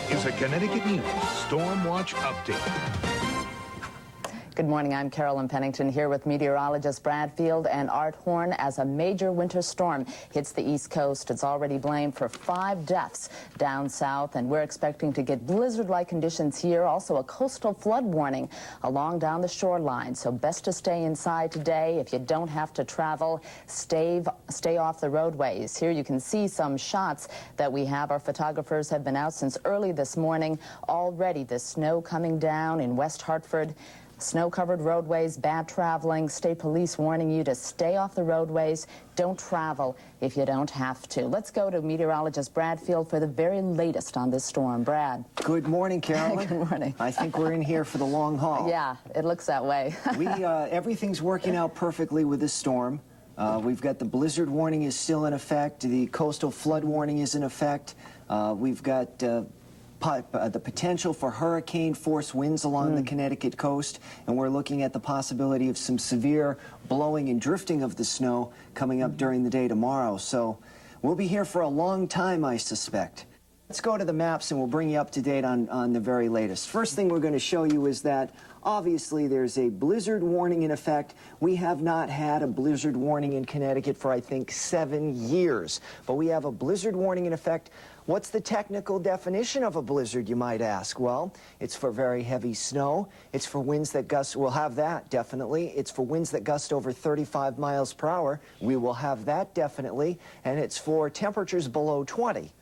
is a Connecticut News StormWatch update. Good morning, I'm Carolyn Pennington here with meteorologist Brad Field and Art Horn. As a major winter storm hits the East Coast, it's already blamed for 5 deaths down south, and we're expecting to get blizzard-like conditions here. Also a coastal flood warning along down the shoreline, so best to stay inside today. If you don't have to travel, stay off the roadways. Here you can see some shots that we have. Our photographers have been out since early this morning. Already the snow coming down in West Hartford. Snow-covered roadways, bad traveling. State police warning you to stay off the roadways. Don't travel if you don't have to. Let's go to meteorologist Brad Field for the very latest on this storm. Brad. Good morning, Carolyn. Good morning. I think we're in here for the long haul. Yeah, it looks that way. Everything's working out perfectly with this storm. We've got the blizzard warning is still in effect. The coastal flood warning is in effect. We've got the potential for hurricane-force winds along the Connecticut coast, and we're looking at the possibility of some severe blowing and drifting of the snow coming up during the day tomorrow. So we'll be here for a long time, I suspect. Let's go to the maps and we'll bring you up to date on the very latest. First thing we're going to show you is that obviously there's a blizzard warning in effect. We have not had a blizzard warning in Connecticut for, I think, 7 years. But we have a blizzard warning in effect. What's the technical definition of a blizzard, you might ask? Well, it's for very heavy snow. It's for winds that gust. We'll have that, definitely. It's for winds that gust over 35 miles per hour. We will have that, definitely. And it's for temperatures below 20.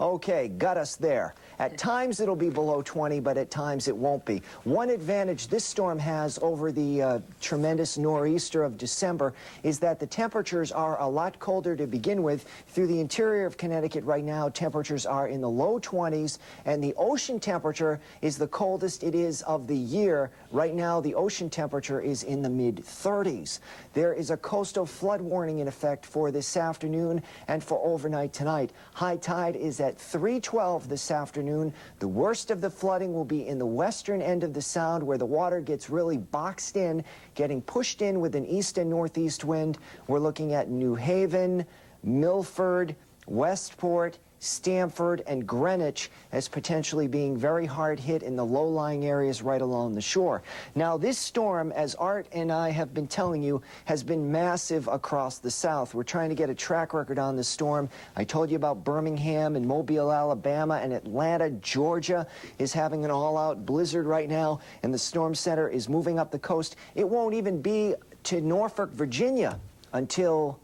Okay, got us there. At times it'll be below 20, but at times it won't be. One advantage this storm has over the tremendous nor'easter of December is that the temperatures are a lot colder to begin with. Through the interior of Connecticut right now, temperatures are in the low 20s, and the ocean temperature is the coldest it is of the year. Right now, the ocean temperature is in the mid-30s. There is a coastal flood warning in effect for this afternoon and for overnight tonight. High tide is at 3:12 this afternoon. The worst of the flooding will be in the western end of the Sound, where the water gets really boxed in, getting pushed in with an east and northeast wind. We're looking at New Haven, Milford, Westport, Stamford, and Greenwich as potentially being very hard hit in the low-lying areas right along the shore. Now, this storm, as Art and I have been telling you, has been massive across the South. We're trying to get a track record on this storm. I told you about Birmingham and Mobile, Alabama, and Atlanta, Georgia is having an all-out blizzard right now, and the storm center is moving up the coast. It won't even be to Norfolk, Virginia until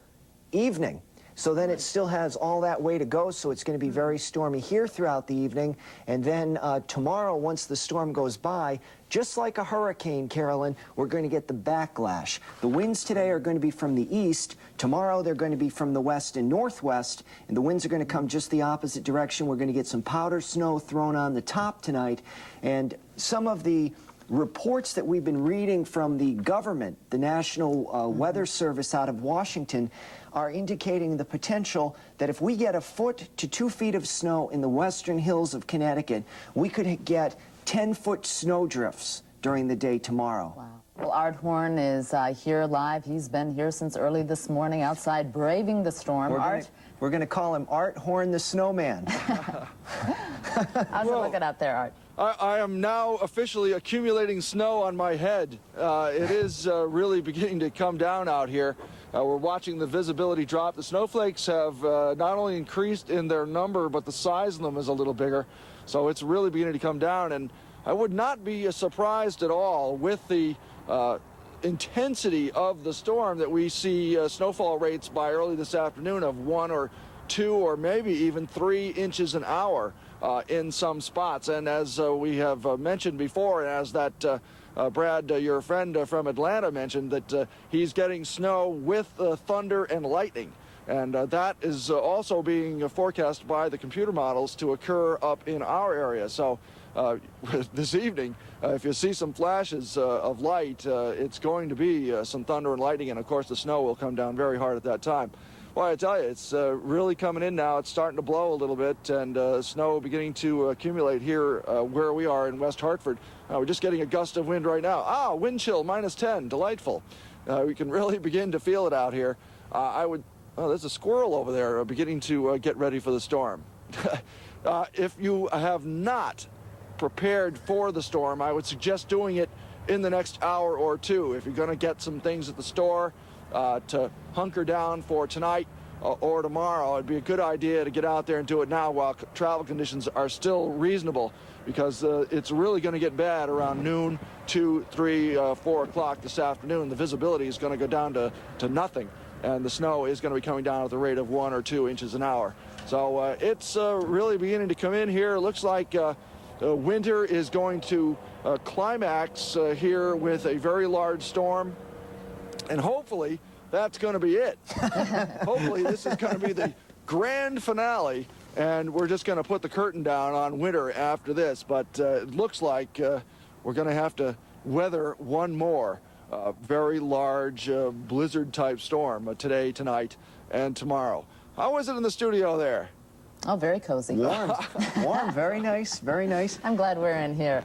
evening. So then it still has all that way to go, so it's going to be very stormy here throughout the evening. And then tomorrow, once the storm goes by, just like a hurricane, Carolyn, we're going to get the backlash. The winds today are going to be from the east. Tomorrow, they're going to be from the west and northwest, and the winds are going to come just the opposite direction. We're going to get some powder snow thrown on the top tonight, and some of the reports that we've been reading from the government, the National Weather Service out of Washington, are indicating the potential that if we get 1 foot to 2 feet of snow in the western hills of Connecticut, we could get 10-foot snow drifts during the day tomorrow. Wow. Well, Art Horn is here live. He's been here since early this morning outside braving the storm. We're going to call him Art Horn the Snowman. How's it looking out there, Art? I am now officially accumulating snow on my head. It is really beginning to come down out here. We're watching the visibility drop. The snowflakes have not only increased in their number, but the size of them is a little bigger. So it's really beginning to come down, and I would not be surprised at all with the intensity of the storm that we see snowfall rates by early this afternoon of 1 or 2 or maybe even 3 inches an hour in some spots. And as we have mentioned before, and as that Brad, your friend from Atlanta, mentioned, that he's getting snow with thunder and lightning. And that is also being forecast by the computer models to occur up in our area. So this evening, if you see some flashes of light, it's going to be some thunder and lightning, and of course the snow will come down very hard at that time. Well, I tell you, it's really coming in now. It's starting to blow a little bit, and snow beginning to accumulate here where we are in West Hartford. We're just getting a gust of wind right now. Wind chill, -10, delightful. We can really begin to feel it out here. Oh, there's a squirrel over there beginning to get ready for the storm. if you have not prepared for the storm, I would suggest doing it in the next hour or two. If you're going to get some things at the store to hunker down for tonight or tomorrow, it'd be a good idea to get out there and do it now while travel conditions are still reasonable, because it's really going to get bad around noon, 2, 3, 4 o'clock this afternoon. The visibility is going to go down to nothing, and the snow is going to be coming down at the rate of 1 or 2 inches an hour. So it's really beginning to come in here. It looks like winter is going to climax here with a very large storm, and hopefully that's going to be it. Hopefully this is going to be the grand finale, and we're just going to put the curtain down on winter after this. But it looks like we're going to have to weather one more very large blizzard-type storm today, tonight, and tomorrow. How is it in the studio there? Oh, very cozy. Warm, warm, very nice, very nice. I'm glad we're in here.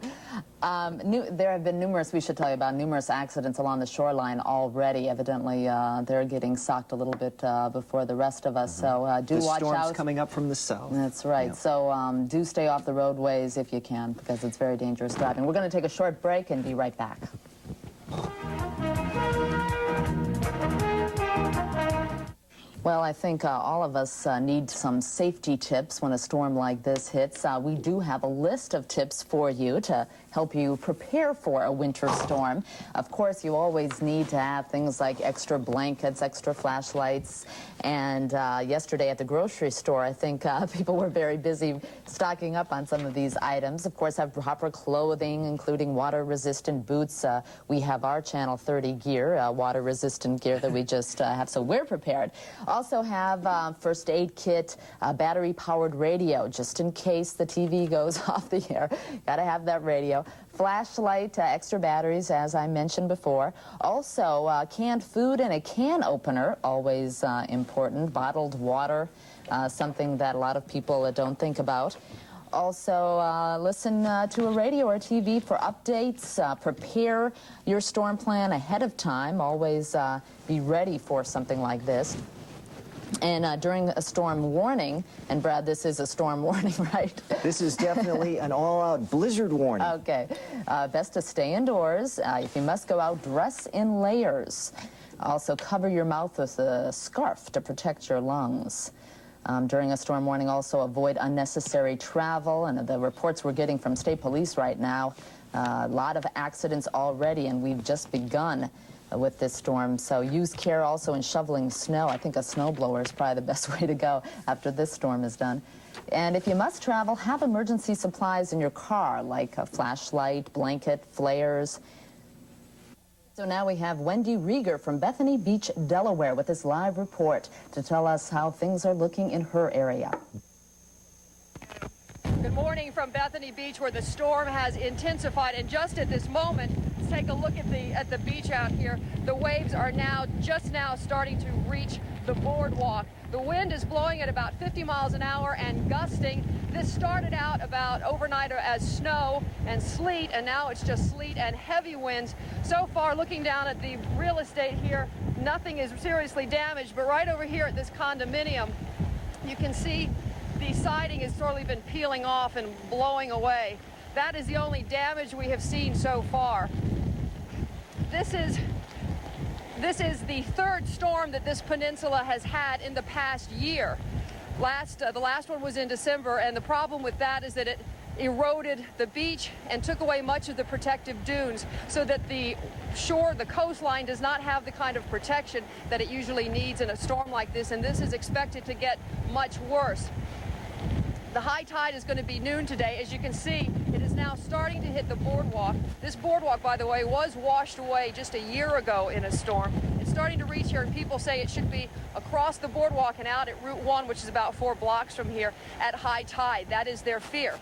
There have been we should tell you about numerous accidents along the shoreline already. Evidently, they're getting socked a little bit before the rest of us, so do watch out. The storm's coming up from the south. That's right. Yeah. So do stay off the roadways if you can, because it's very dangerous driving. We're going to take a short break and be right back. Well, I think all of us need some safety tips when a storm like this hits. We do have a list of tips for you to help you prepare for a winter storm. Of course, you always need to have things like extra blankets, extra flashlights. And yesterday at the grocery store, I think people were very busy stocking up on some of these items. Of course, have proper clothing, including water-resistant boots. We have our Channel 30 gear, water-resistant gear that we just have, so we're prepared. Also have first aid kit, battery-powered radio, just in case the TV goes off the air. Got to have that radio. Flashlight, extra batteries, as I mentioned before. Also, canned food and a can opener, always important. Bottled water, something that a lot of people don't think about. Also, listen to a radio or TV for updates. Prepare your storm plan ahead of time. Always be ready for something like this. And during a storm warning, and Brad, this is a storm warning, right? This is definitely an all-out blizzard warning. Okay. Best to stay indoors. If you must go out, dress in layers. Also, cover your mouth with a scarf to protect your lungs. During a storm warning, also avoid unnecessary travel. And the reports we're getting from state police right now, a lot of accidents already, and we've just begun with this storm. So use care also in shoveling snow. I think a snowblower is probably the best way to go after this storm is done. And if you must travel, have emergency supplies in your car, like a flashlight, blanket, flares. So now we have Wendy Rieger from Bethany Beach, Delaware, with this live report to tell us how things are looking in her area. Good morning from Bethany Beach, where the storm has intensified, and just at this moment, let's take a look at the beach out here. The waves are just now starting to reach the boardwalk. The wind is blowing at about 50 miles an hour and gusting. This started out about overnight as snow and sleet, and now it's just sleet and heavy winds. So far, looking down at the real estate here, nothing is seriously damaged, but right over here at this condominium, you can see the siding has sorely been peeling off and blowing away. That is the only damage we have seen so far. This is the third storm that this peninsula has had in the past year. The last one was in December, and the problem with that is that it eroded the beach and took away much of the protective dunes, so that the coastline does not have the kind of protection that it usually needs in a storm like this, and this is expected to get much worse. The high tide is going to be noon today. As you can see, it is now starting to hit the boardwalk. This boardwalk, by the way, was washed away just a year ago in a storm. It's starting to reach here, and people say it should be across the boardwalk and out at Route 1, which is about 4 blocks from here, at high tide. That is their fear.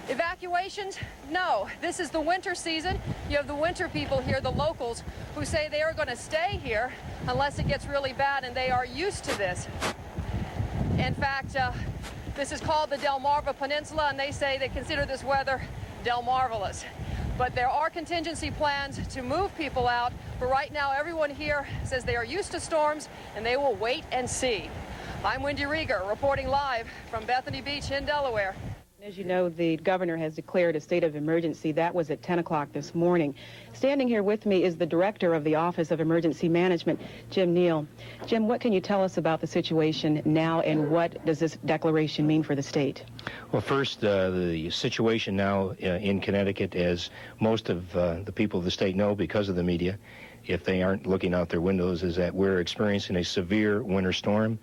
Evacuations? No. This is the winter season. You have the winter people here, the locals, who say they are going to stay here unless it gets really bad, and they are used to this. In fact, this is called the Delmarva Peninsula, and they say they consider this weather Delmarvelous. But there are contingency plans to move people out. But right now, everyone here says they are used to storms, and they will wait and see. I'm Wendy Rieger, reporting live from Bethany Beach in Delaware. As you know, the governor has declared a state of emergency. That was at 10 o'clock this morning. Standing here with me is the director of the Office of Emergency Management, Jim Neal. Jim, what can you tell us about the situation now, and what does this declaration mean for the state? Well, first, the situation now in Connecticut, as most of the people of the state know because of the media, if they aren't looking out their windows, is that we're experiencing a severe winter storm.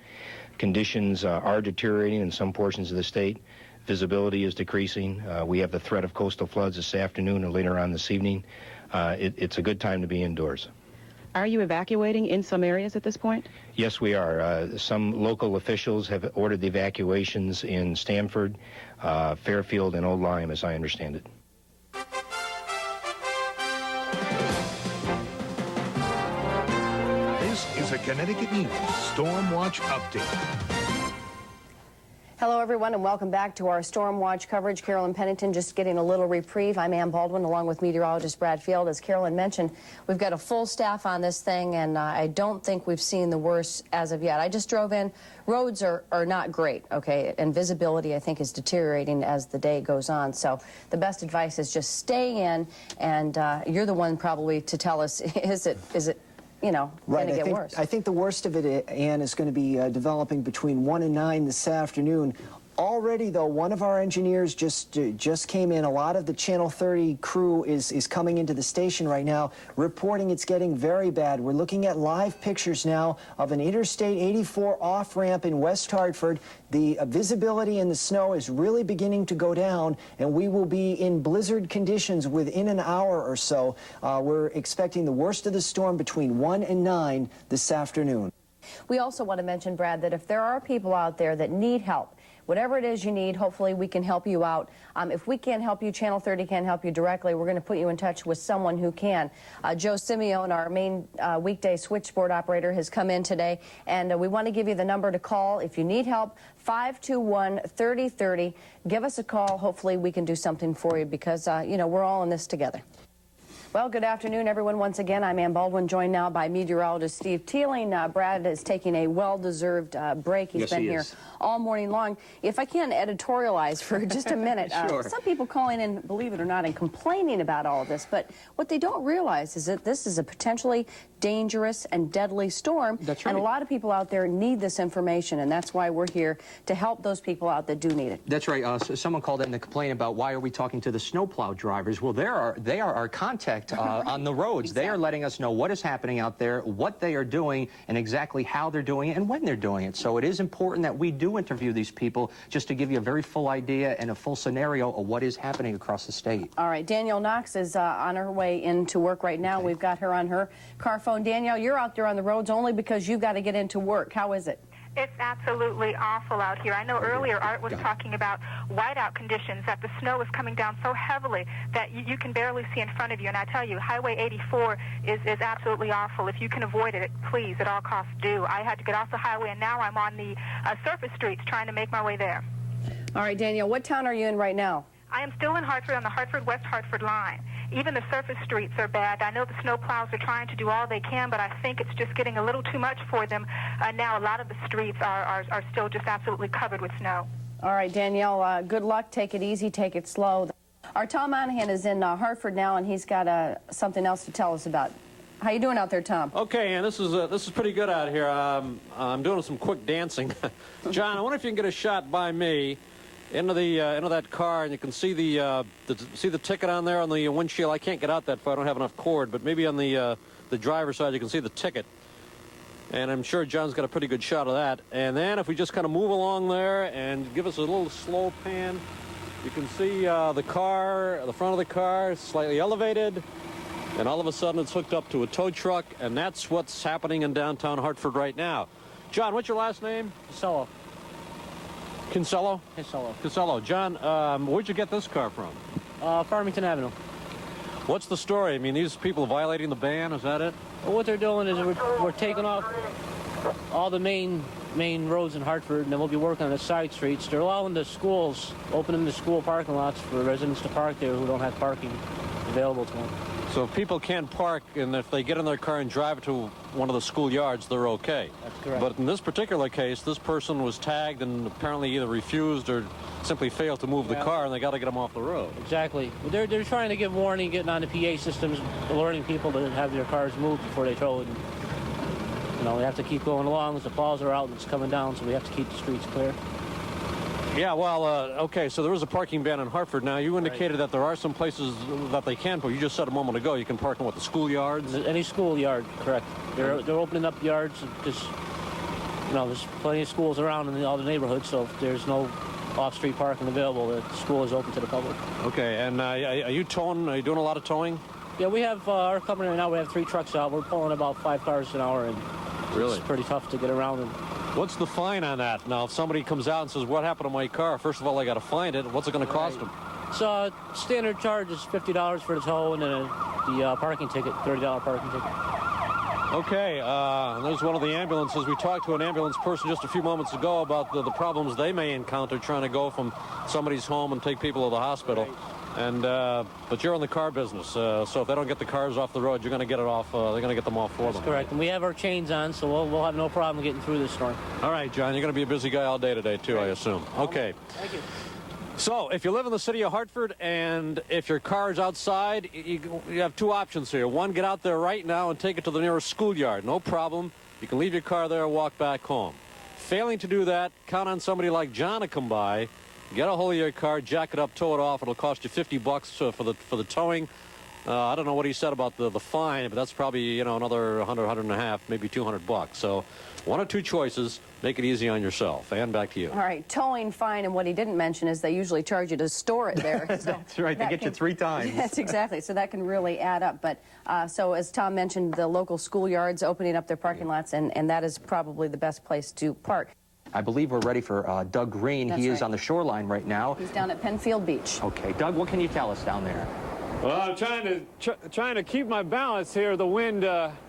Conditions are deteriorating in some portions of the state. Visibility is decreasing. We have the threat of coastal floods this afternoon or later on this evening. It's a good time to be indoors. Are you evacuating in some areas at this point? Yes, we are. Some local officials have ordered the evacuations in Stamford, Fairfield, and Old Lyme, as I understand it. This is a Connecticut News StormWatch update. Hello, everyone, and welcome back to our StormWatch coverage. Carolyn Pennington just getting a little reprieve. I'm Ann Baldwin, along with meteorologist Brad Field. As Carolyn mentioned, we've got a full staff on this thing, and I don't think we've seen the worst as of yet. I just drove in. Roads are not great, okay, and visibility, I think, is deteriorating as the day goes on. So the best advice is just stay in, and you're the one probably to tell us, is it you know, right, going to get worse? I think the worst of it, Ann, is going to be developing between 1 and 9 this afternoon. Already, though, one of our engineers just came in. A lot of the Channel 30 crew is coming into the station right now, reporting it's getting very bad. We're looking at live pictures now of an Interstate 84 off-ramp in West Hartford. The visibility in the snow is really beginning to go down, and we will be in blizzard conditions within an hour or so. We're expecting the worst of the storm between 1 and 9 this afternoon. We also want to mention, Brad, that if there are people out there that need help, whatever it is you need, hopefully we can help you out. If we can't help you, Channel 30 can't help you directly, we're going to put you in touch with someone who can. Joe Simeone, our main weekday switchboard operator, has come in today, and we want to give you the number to call if you need help, 521-3030. Give us a call. Hopefully we can do something for you because, you know, we're all in this together. Well, good afternoon, everyone. Once again, I'm Ann Baldwin, joined now by meteorologist Steve Teeling. Brad is taking a well-deserved break. He's been here all morning long. If I can editorialize for just a minute, Sure. Some people calling in, believe it or not, and complaining about all of this, but what they don't realize is that this is a potentially dangerous and deadly storm. That's right. And a lot of people out there need this information, and that's why we're here to help those people out that do need it. That's right. Someone called in to complain about why are we talking to the snowplow drivers. Well, they are our contact on the roads. Exactly. They are letting us know what is happening out there, what they are doing, and exactly how they're doing it and when they're doing it. So it is important that we do interview these people just to give you a very full idea and a full scenario of what is happening across the state. All right, Danielle Knox is on her way into work right now. Okay. We've got her on her car phone. Danielle, you're out there on the roads only because you've got to get into work. How is it? It's absolutely awful out here. I know earlier Art was talking about whiteout conditions, that the snow is coming down so heavily that you can barely see in front of you. And I tell you, Highway 84 is absolutely awful. If you can avoid it, please, at all costs do. I had to get off the highway, and now I'm on the surface streets trying to make my way there. All right, Danielle, what town are you in right now? I am still in Hartford on the Hartford-West Hartford line. Even the surface streets are bad. I know the snowplows are trying to do all they can, but I think it's just getting a little too much for them. Now a lot of the streets are still just absolutely covered with snow. All right, Danielle, good luck. Take it easy. Take it slow. Our Tom Monahan is in Hartford now, and he's got something else to tell us about. How you doing out there, Tom? Okay, and this is pretty good out here. I'm doing some quick dancing. John, I wonder if you can get a shot by me into that car, and you can see the ticket on there on the windshield. I can't get out that far. I don't have enough cord, but maybe on the driver's side you can see the ticket. And I'm sure John's got a pretty good shot of that. And then if we just kind of move along there and give us a little slow pan, you can see the front of the car is slightly elevated, and all of a sudden it's hooked up to a tow truck, and that's what's happening in downtown Hartford right now. John, what's your last name? Kinsella. Kinsella? Kinsella. Kinsella. John, where'd you get this car from? Farmington Avenue. What's the story? I mean, these people are violating the ban, is that it? Well, what they're doing is we're taking off all the main roads in Hartford, and then we'll be working on the side streets. They're allowing the schools, opening the school parking lots for residents to park there who don't have parking available to them. So if people can't park, and if they get in their car and drive to one of the schoolyards, they're okay. That's correct. But in this particular case, this person was tagged and apparently either refused or simply failed to move the car, and they got to get them off the road. Exactly. They're trying to give warning, getting on the PA systems, alerting people to have their cars moved before they tow it. And, you know, we have to keep going along as the falls are out and it's coming down, so we have to keep the streets clear. Yeah, well, okay, so there is a parking ban in Hartford. Now, you indicated that there are some places that they can, but you just said a moment ago you can park in, what, the schoolyards? Any schoolyard, correct. They're opening up yards because, you know, there's plenty of schools around in all the neighborhoods, so if there's no off-street parking available, the school is open to the public. Okay, and are you towing? Are you doing a lot of towing? Yeah, we have our company right now. We have 3 trucks out. We're pulling about 5 cars an hour, and really, it's pretty tough to get around. And what's the fine on that? Now, if somebody comes out and says, "What happened to my car?" First of all, I got to find it. What's it going to cost them? So standard charge is $50 for the tow, and then the parking ticket, $30 parking ticket. Okay, there's one of the ambulances. We talked to an ambulance person just a few moments ago about the problems they may encounter trying to go from somebody's home and take people to the hospital. And but you're in the car business, so if they don't get the cars off the road, you're going to get it off. They're going to get them off for them. That's correct, and we have our chains on, so we'll have no problem getting through this storm. All right, John, you're going to be a busy guy all day today, too, I assume. Okay. Thank you. So, if you live in the city of Hartford and if your car is outside, you have 2 options here. One, get out there right now and take it to the nearest schoolyard. No problem. You can leave your car there and walk back home. Failing to do that, count on somebody like John to come by, get a hold of your car, jack it up, tow it off. It'll cost you $50 for the towing. I don't know what he said about the fine, but that's probably, you know, another $100, $150, maybe $200. So 1 or 2 choices. Make it easy on yourself. And back to you. All right, towing fine, and what he didn't mention is they usually charge you to store it there. So that's right, they get you 3 times. That's exactly, so that can really add up. But so as Tom mentioned, the local schoolyards opening up their parking lots, and that is probably the best place to park. I believe we're ready for Doug Green. That's he is right. on the shoreline right now. He's down at Penfield Beach. Okay, Doug, what can you tell us down there? Well, I'm trying to keep my balance here. The wind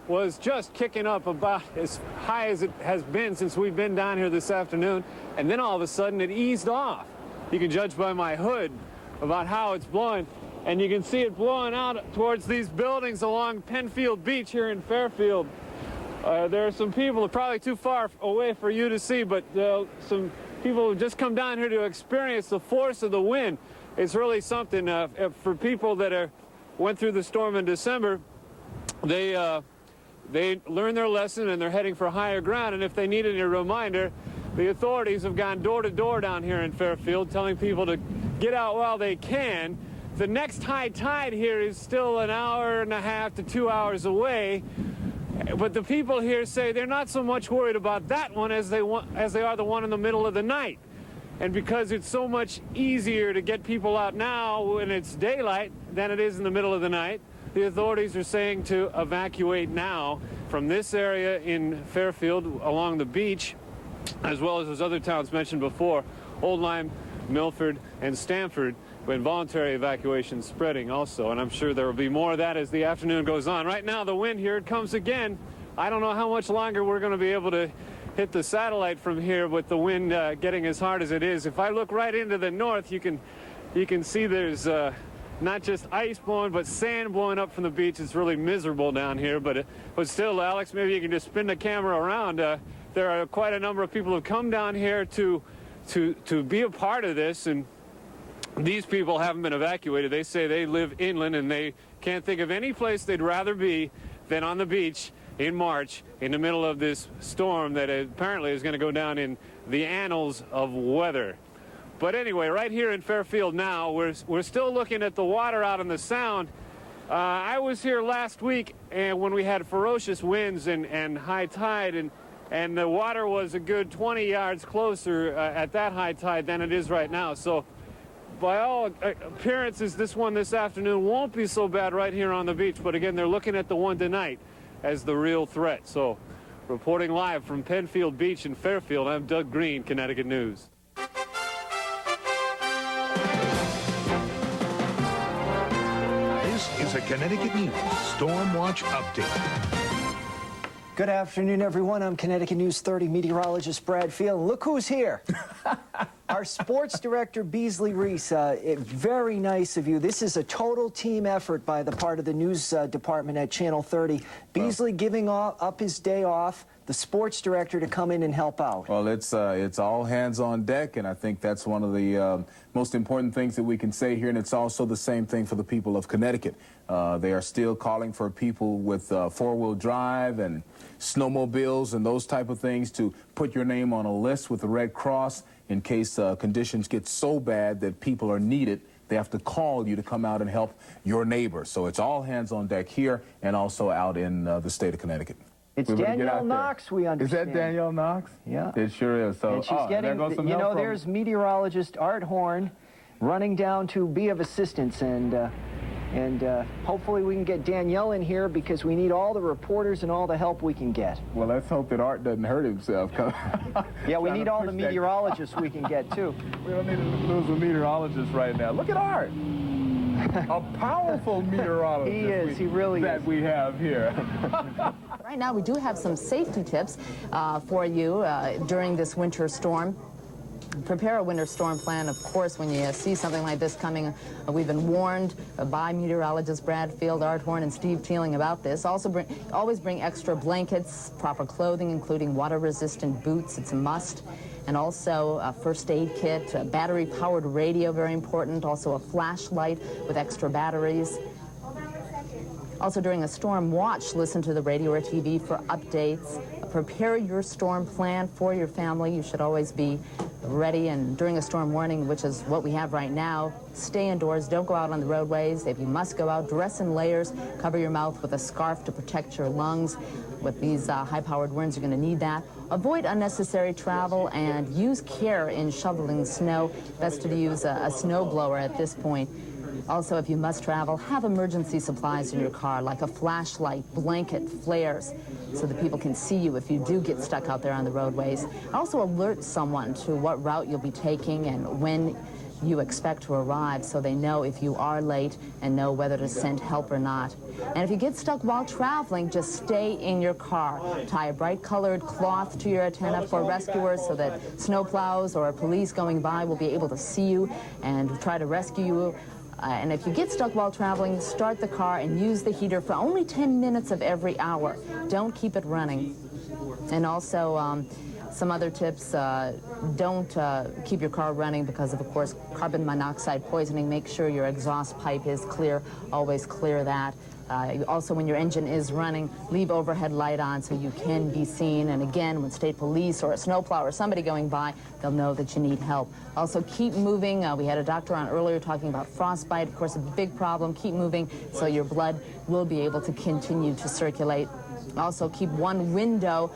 was just kicking up about as high as it has been since we've been down here this afternoon, and then all of a sudden it eased off. You can judge by my hood about how it's blowing, and you can see it blowing out towards these buildings along Penfield Beach here in Fairfield. There are some people probably too far away for you to see, but some people who just come down here to experience the force of the wind. It's really something for people that went through the storm in December. They learned their lesson and they're heading for higher ground. And if they needed a reminder, the authorities have gone door to door down here in Fairfield, telling people to get out while they can. The next high tide here is still 1.5 hours to 2 hours away. But the people here say they're not so much worried about that one as they are the one in the middle of the night. And because it's so much easier to get people out now when it's daylight than it is in the middle of the night, the authorities are saying to evacuate now from this area in Fairfield along the beach, as well as those other towns mentioned before, Old Lyme, Milford, and Stamford, with voluntary evacuation spreading also. And I'm sure there will be more of that as the afternoon goes on. Right now, the wind here, it comes again. I don't know how much longer we're going to be able to hit the satellite from here with the wind getting as hard as it is. If I look right into the north, you can see there's not just ice blowing, but sand blowing up from the beach. It's really miserable down here, but still, Alex, maybe you can just spin the camera around. There are quite a number of people who have come down here to be a part of this, and these people haven't been evacuated. They say they live inland, and they can't think of any place they'd rather be than on the beach in March, in the middle of this storm that apparently is going to go down in the annals of weather. But anyway, right here in Fairfield now, we're still looking at the water out on the Sound. I was here last week and when we had ferocious winds and high tide, and the water was a good 20 yards closer at that high tide than it is right now. So by all appearances, this one this afternoon won't be so bad right here on the beach. But again, they're looking at the one tonight as the real threat. So, reporting live from Penfield Beach in Fairfield, I'm Doug Green, Connecticut News. This is a Connecticut News StormWatch update. Good afternoon, everyone. I'm Connecticut News 30 meteorologist Brad Field. Look who's here. Our sports director, Beasley Reese, very nice of you. This is a total team effort by the part of the news department at Channel 30. Beasley giving up his day off, the sports director to come in and help out. Well, it's all hands on deck, and I think that's one of the most important things that we can say here, and it's also the same thing for the people of Connecticut. They are still calling for people with four-wheel drive and snowmobiles and those type of things to put your name on a list with the Red Cross in case conditions get so bad that people are needed. They have to call you to come out and help your neighbor. So it's all hands on deck here and also out in the state of Connecticut. It's Danielle Knox, we understand. Is that Danielle Knox? Yeah. It sure is. So, and she's getting, you know, there's meteorologist Art Horn running down to be of assistance, and hopefully we can get Danielle in here because we need all the reporters and all the help we can get. Well, let's hope that Art doesn't hurt himself. Yeah, we need all the meteorologists we can get, too. We don't need to lose a meteorologist right now. Look at Art. A powerful meteorologist. He is, he really that is. we have here. Right now, we do have some safety tips for you during this winter storm. Prepare a winter storm plan, of course, when you see something like this coming. We've been warned by meteorologists Brad Field, Art Horn, and Steve Teeling about this. Also, always bring extra blankets, proper clothing, including water-resistant boots. It's a must. And also a first aid kit, a battery-powered radio, very important. Also a flashlight with extra batteries. Also, during a storm watch, listen to the radio or TV for updates. Prepare your storm plan for your family. You should always be ready. And during a storm warning, which is what we have right now, stay indoors. Don't go out on the roadways. If you must go out, dress in layers. Cover your mouth with a scarf to protect your lungs. With these high-powered winds, you're going to need that. Avoid unnecessary travel and use care in shoveling snow. Best to use a snow blower at this point. Also, if you must travel, have emergency supplies in your car, like a flashlight, blanket, flares, so that people can see you if you do get stuck out there on the roadways. Also, alert someone to what route you'll be taking and when you expect to arrive, so they know if you are late and know whether to send help or not. And if you get stuck while traveling, just stay in your car. Tie a bright-colored cloth to your antenna for rescuers so that snowplows or police going by will be able to see you and try to rescue you. And if you get stuck while traveling, start the car and use the heater for only 10 minutes of every hour. Don't keep it running. And also, some other tips, don't keep your car running because of course, carbon monoxide poisoning. Make sure your exhaust pipe is clear. Always clear that. Also, when your engine is running, leave overhead light on so you can be seen. And again, when state police or a snowplow or somebody going by, they'll know that you need help. Also, keep moving. We had a doctor on earlier talking about frostbite. Of course, a big problem. Keep moving so your blood will be able to continue to circulate. Also, keep one window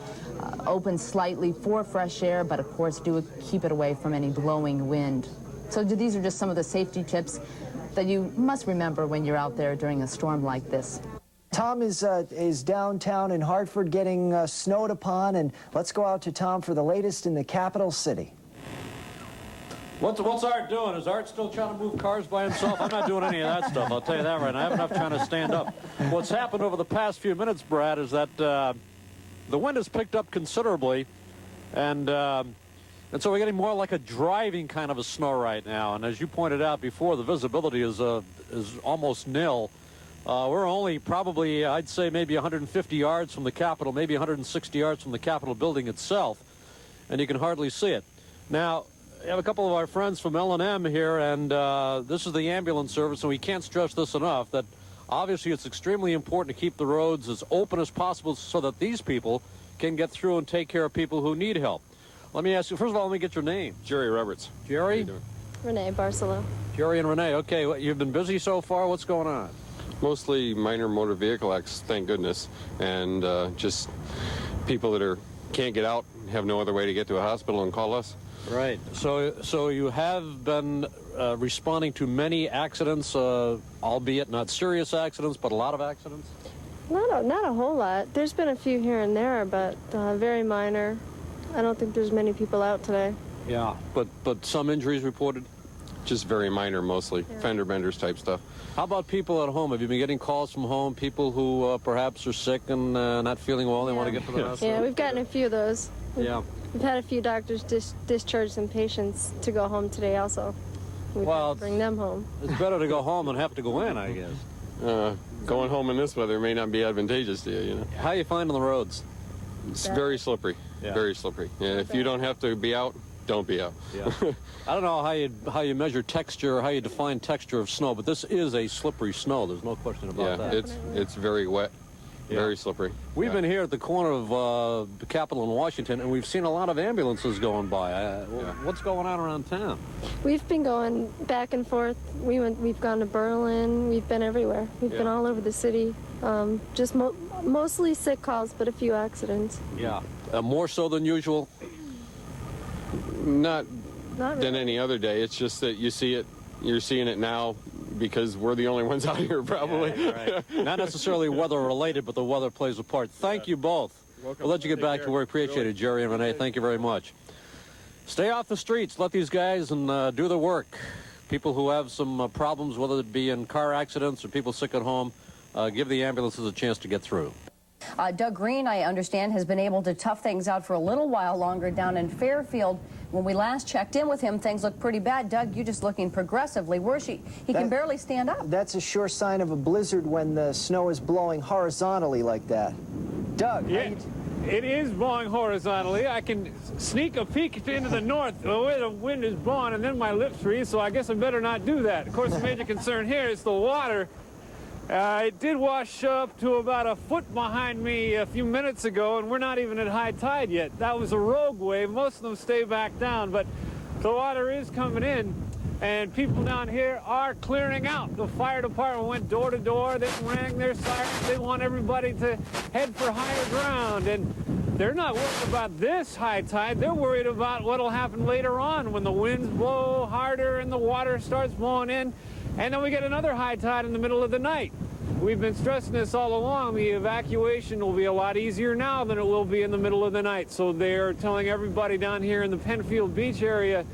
open slightly for fresh air, but of course, keep it away from any blowing wind. So these are just some of the safety tips that you must remember when you're out there during a storm like this. Tom is downtown in Hartford getting snowed upon, and let's go out to Tom for the latest in the capital city. What's Art doing? Is Art still trying to move cars by himself? I'm not doing any of that stuff, I'll tell you that right now. I have enough trying to stand up. What's happened over the past few minutes, Brad, is that the wind has picked up considerably, and so we're getting more like a driving kind of a snow right now. And as you pointed out before, the visibility is almost nil. We're only probably, I'd say, maybe 150 yards from the Capitol, maybe 160 yards from the Capitol building itself, and you can hardly see it. Now, we have a couple of our friends from L&M here, and this is the ambulance service, and we can't stress this enough, that obviously it's extremely important to keep the roads as open as possible so that these people can get through and take care of people who need help. Let me ask you, first of all, let me get your name. Jerry Roberts. Jerry? How you doing? Renee Barcelo. Jerry and Renee. Okay, you've been busy so far. What's going on? Mostly minor motor vehicle accidents, thank goodness, and just people that can't get out, have no other way to get to a hospital and call us. Right. So you have been responding to many accidents, albeit not serious accidents, but a lot of accidents? Not a whole lot. There's been a few here and there, but very minor. I don't think there's many people out today. Yeah, but some injuries reported? Just very minor, mostly. Yeah. Fender benders type stuff. How about people at home? Have you been getting calls from home, people who perhaps are sick and not feeling well, they want to get to the hospital? Yeah, we've gotten a few of those. Yeah. We've had a few doctors discharge some patients to go home today also. We Well, bring them home. It's better to go home than have to go in, I guess. Going home in this weather may not be advantageous to you, you know. How are you finding the roads? It's very slippery, very slippery. Yeah, if you don't have to be out, don't be out. Yeah. I don't know how you measure texture or how you define texture of snow, but this is a slippery snow. There's no question about that. It's very wet, very slippery. We've been here at the corner of the Capitol in Washington, and we've seen a lot of ambulances going by. What's going on around town? We've been going back and forth. We've gone to Berlin. We've been everywhere. We've been all over the city. Just mostly sick calls, but a few accidents. Yeah. More so than usual? Not really. than any other day. It's just that you see it. You're seeing it now because we're the only ones out here, probably. Yeah, right. Not necessarily weather-related, but the weather plays a part. Thank you both. We'll let you get back to work. Appreciate it, Jerry and Renee. Thank you very much. Stay off the streets. Let these guys do their work. People who have some problems, whether it be in car accidents or people sick at home, give the ambulances a chance to get through. Doug Green, I understand, has been able to tough things out for a little while longer down in Fairfield. When we last checked in with him, things looked pretty bad. Doug, you're just looking progressively worse. He can barely stand up. That's a sure sign of a blizzard when the snow is blowing horizontally like that. Doug, yeah, it is blowing horizontally. I can sneak a peek into the north where the wind is blowing, and then my lips freeze, so I guess I better not do that. Of course, the major concern here is the water. It did wash up to about a foot behind me a few minutes ago, and we're not even at high tide yet. That was a rogue wave. Most of them stay back down, but the water is coming in, and people down here are clearing out. The fire department went door to door. They rang their sirens. They want everybody to head for higher ground, and they're not worried about this high tide. They're worried about what will happen later on when the winds blow harder and the water starts blowing in. And then we get another high tide in the middle of the night. We've been stressing this all along. The evacuation will be a lot easier now than it will be in the middle of the night. So they're telling everybody down here in the Penfield Beach area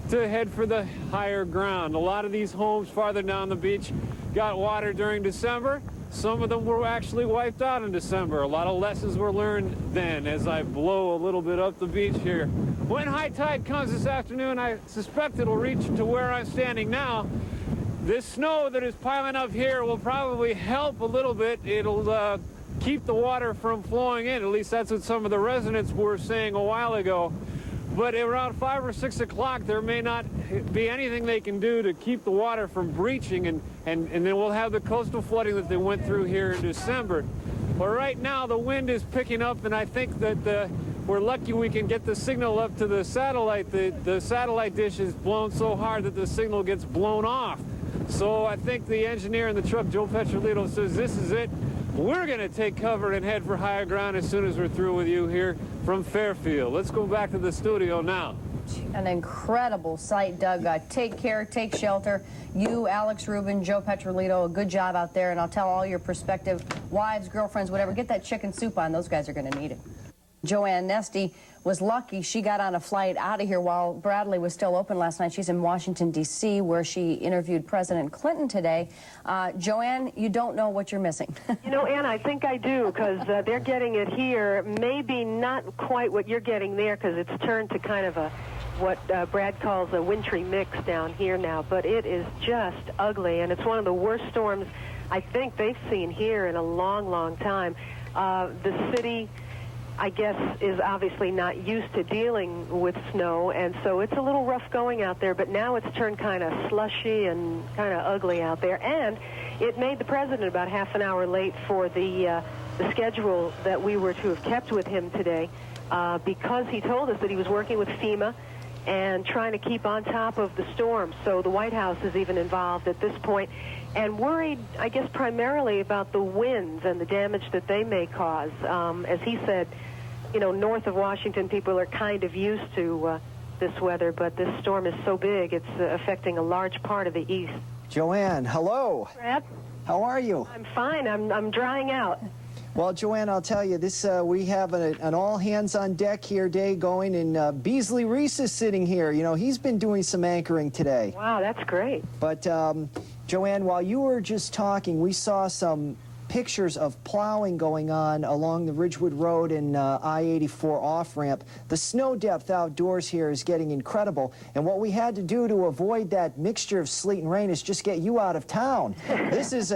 to head for the higher ground. A lot of these homes farther down the beach got water during December. Some of them were actually wiped out in December. A lot of lessons were learned then as I blow a little bit up the beach here. When high tide comes this afternoon, I suspect it'll reach to where I'm standing now. This snow that is piling up here will probably help a little bit. It'll keep the water from flowing in. At least that's what some of the residents were saying a while ago. But around 5 or 6 o'clock, there may not be anything they can do to keep the water from breaching, and then we'll have the coastal flooding that they went through here in December. But right now, the wind is picking up, and I think that we're lucky we can get the signal up to the satellite. The satellite dish is blown so hard that the signal gets blown off. So I think the engineer in the truck, Joe Petrolito, says this is it. We're going to take cover and head for higher ground as soon as we're through with you here from Fairfield. Let's go back to the studio now. An incredible sight, Doug. Take care, take shelter. You, Alex Rubin, Joe Petrolito, a good job out there, and I'll tell all your prospective wives, girlfriends, whatever, get that chicken soup on. Those guys are going to need it. Joanne Nesty was lucky. She got on a flight out of here while Bradley was still open last night. She's in Washington, D.C., where she interviewed President Clinton today. Joanne, you don't know what you're missing. You know, Ann, I think I do, because they're getting it here. Maybe not quite what you're getting there, because it's turned to kind of what Brad calls a wintry mix down here now. But it is just ugly, and it's one of the worst storms I think they've seen here in a long, long time. The city, I guess, is obviously not used to dealing with snow, and so it's a little rough going out there, but now it's turned kind of slushy and kind of ugly out there. And it made the president about half an hour late for the schedule that we were to have kept with him today, because he told us that he was working with FEMA and trying to keep on top of the storm. So the White House is even involved at this point, and worried, I guess, primarily about the winds and the damage that they may cause. As he said, you know, north of Washington, people are kind of used to this weather, but this storm is so big, it's affecting a large part of the east. Joanne, hello. Brad? How are you? I'm fine. I'm drying out. Well, Joanne, I'll tell you, this we have an all-hands-on-deck here day going, and Beasley Reese is sitting here. You know, he's been doing some anchoring today. Wow, that's great. But, Joanne, while you were just talking, we saw some pictures of plowing going on along the Ridgewood Road and I-84 off-ramp. The snow depth outdoors here is getting incredible, and what we had to do to avoid that mixture of sleet and rain is just get you out of town. This is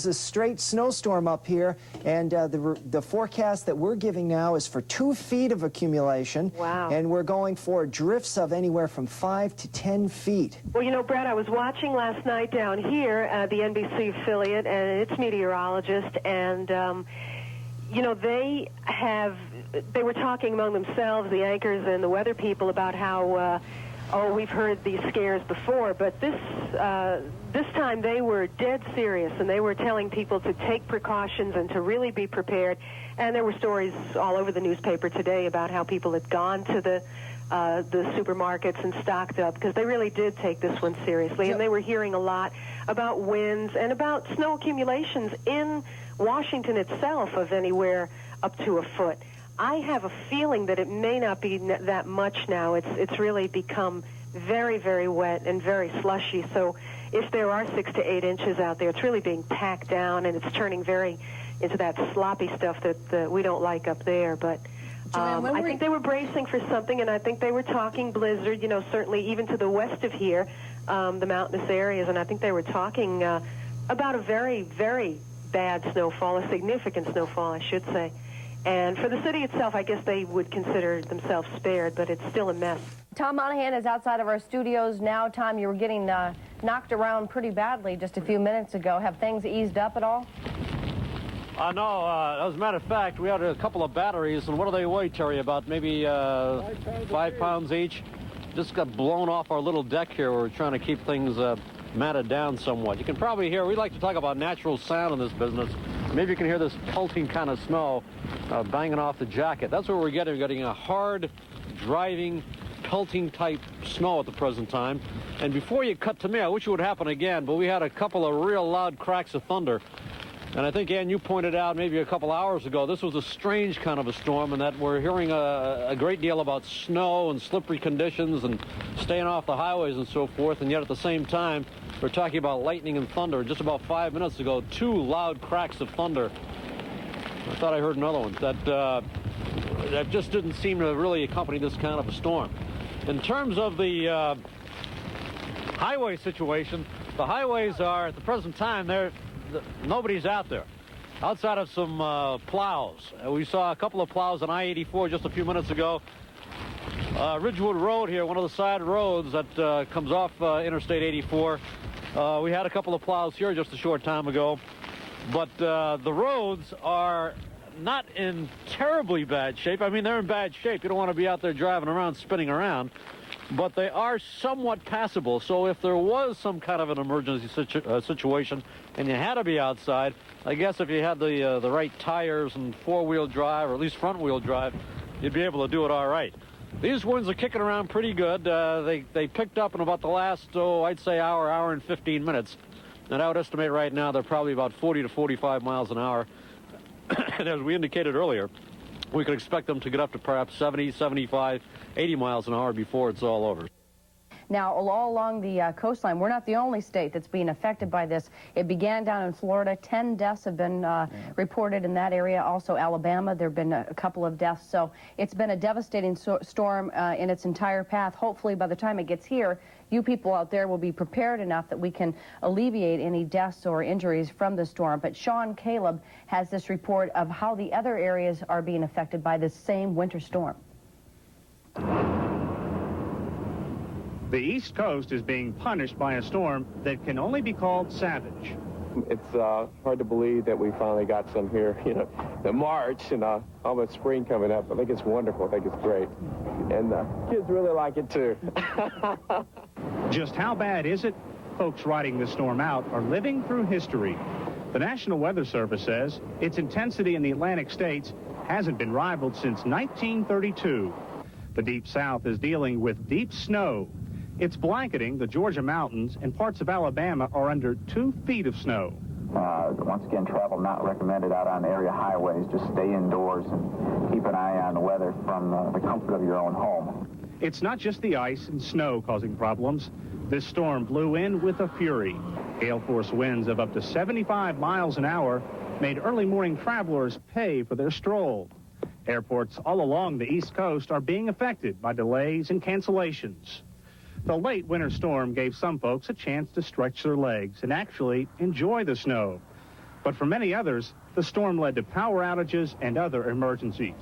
a straight snowstorm up here, and the forecast that we're giving now is for 2 feet of accumulation. Wow. And we're going for drifts of anywhere from 5 to 10 feet. Well, you know, Brad, I was watching last night down here the NBC affiliate and its meteorologist, and you know, they were talking among themselves, the anchors and the weather people, about how oh, we've heard these scares before, but this time they were dead serious, and they were telling people to take precautions and to really be prepared. And there were stories all over the newspaper today about how people had gone to the supermarkets and stocked up, because they really did take this one seriously. And they were hearing a lot about winds and about snow accumulations in Washington itself of anywhere up to a foot. I have a feeling that it may not be that much now. It's really become very, very wet and very slushy. So if there are 6 to 8 inches out there, it's really being packed down, and it's turning very into that sloppy stuff that we don't like up there. But I think they were bracing for something, and I think they were talking blizzard, you know, certainly even to the west of here, the mountainous areas, and I think they were talking about a very, very bad snowfall, a significant snowfall, I should say. And for the city itself, I guess they would consider themselves spared, but it's still a mess. Tom Monahan is outside of our studios now. Tom, you were getting knocked around pretty badly just a few minutes ago. Have things eased up at all? No, as a matter of fact, we had a couple of batteries, and what do they weigh, Terry? About maybe 5 pounds each. Just got blown off our little deck here. We're trying to keep things matted down somewhat. You can probably hear, we like to talk about natural sound in this business. Maybe you can hear this pelting kind of snow banging off the jacket. That's what we're getting. We're getting a hard, driving, pelting type snow at the present time. And before you cut to me, I wish it would happen again, but we had a couple of real loud cracks of thunder. And I think, Ann, you pointed out maybe a couple hours ago, this was a strange kind of a storm, and that we're hearing a great deal about snow and slippery conditions and staying off the highways and so forth, and yet at the same time, we're talking about lightning and thunder. Just about 5 minutes ago, 2 loud cracks of thunder. I thought I heard another one. That just didn't seem to really accompany this kind of a storm. In terms of the highway situation, the highways are, at the present time, nobody's out there, outside of some plows. We saw a couple of plows on I-84 just a few minutes ago. Ridgewood Road here, one of the side roads that comes off Interstate 84. We had a couple of plows here just a short time ago, but the roads are not in terribly bad shape. I mean, they're in bad shape. You don't want to be out there driving around, spinning around, but they are somewhat passable. So if there was some kind of an emergency situation and you had to be outside, I guess if you had the right tires and four-wheel drive, or at least front-wheel drive, you'd be able to do it all right. These winds are kicking around pretty good. They picked up in about the last, I'd say hour and 15 minutes. And I would estimate right now they're probably about 40 to 45 miles an hour. And as we indicated earlier, we could expect them to get up to perhaps 70, 75, 80 miles an hour before it's all over. Now, all along the coastline, we're not the only state that's being affected by this. It began down in Florida. 10 deaths have been reported in that area. Also, Alabama, there have been a couple of deaths. So it's been a devastating storm in its entire path. Hopefully, by the time it gets here, you people out there will be prepared enough that we can alleviate any deaths or injuries from the storm. But Sean Caleb has this report of how the other areas are being affected by this same winter storm. The East Coast is being punished by a storm that can only be called savage. It's hard to believe that we finally got some here, the March and almost spring coming up. I think it's wonderful. I think it's great. And kids really like it, too. Just how bad is it? Folks riding this storm out are living through history. The National Weather Service says its intensity in the Atlantic states hasn't been rivaled since 1932. The Deep South is dealing with deep snow. It's blanketing the Georgia mountains, and parts of Alabama are under 2 feet of snow. Once again, travel not recommended out on area highways. Just stay indoors and keep an eye on the weather from the comfort of your own home. It's not just the ice and snow causing problems. This storm blew in with a fury. Gale force winds of up to 75 miles an hour made early morning travelers pay for their stroll. Airports all along the East Coast are being affected by delays and cancellations. The late winter storm gave some folks a chance to stretch their legs and actually enjoy the snow. But for many others, the storm led to power outages and other emergencies.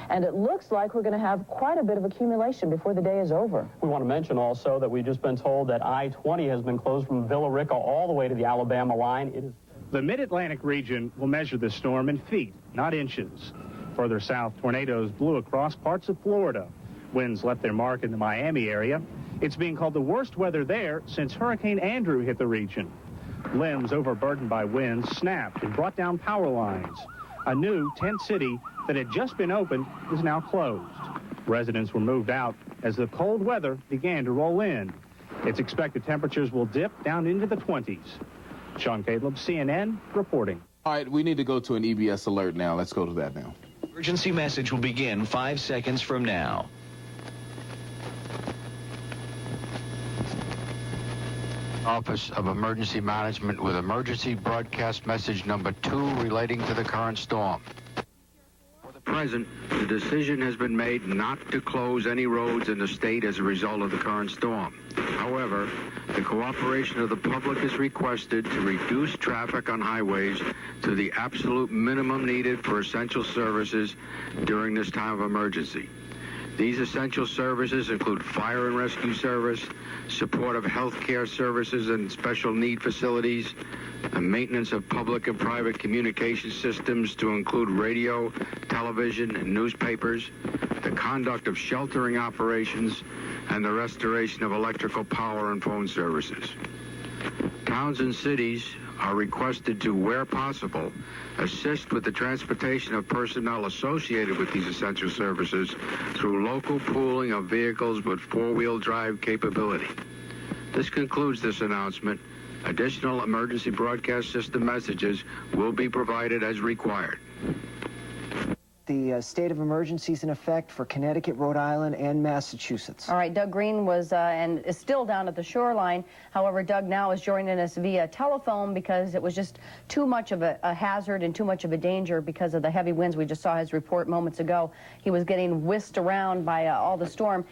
And it looks like we're going to have quite a bit of accumulation before the day is over. We want to mention also that we've just been told that I-20 has been closed from Villa Rica all the way to the Alabama line. The mid-Atlantic region will measure the storm in feet, not inches. Further south, tornadoes blew across parts of Florida. Winds left their mark in the Miami area. It's being called the worst weather there since Hurricane Andrew hit the region. Limbs overburdened by winds snapped and brought down power lines. A new tent city that had just been opened is now closed. Residents were moved out as the cold weather began to roll in. It's expected temperatures will dip down into the 20s. Sean Caleb, CNN, reporting. All right, we need to go to an EBS alert now. Let's go to that now. Emergency message will begin 5 seconds from now. Office of Emergency Management with emergency broadcast message number 2 relating to the current storm. For the present, the decision has been made not to close any roads in the state as a result of the current storm. However, the cooperation of the public is requested to reduce traffic on highways to the absolute minimum needed for essential services during this time of emergency. These essential services include fire and rescue service, support of health care services and special need facilities, and maintenance of public and private communication systems to include radio, television, and newspapers, the conduct of sheltering operations, and the restoration of electrical power and phone services. Towns and cities are requested to, where possible, assist with the transportation of personnel associated with these essential services through local pooling of vehicles with four-wheel drive capability. This concludes this announcement. Additional emergency broadcast system messages will be provided as required. The state of emergency is in effect for Connecticut, Rhode Island, and Massachusetts. All right, Doug Green was and is still down at the shoreline. However, Doug now is joining us via telephone because it was just too much of a hazard and too much of a danger because of the heavy winds. We just saw his report moments ago. He was getting whisked around by all the storm.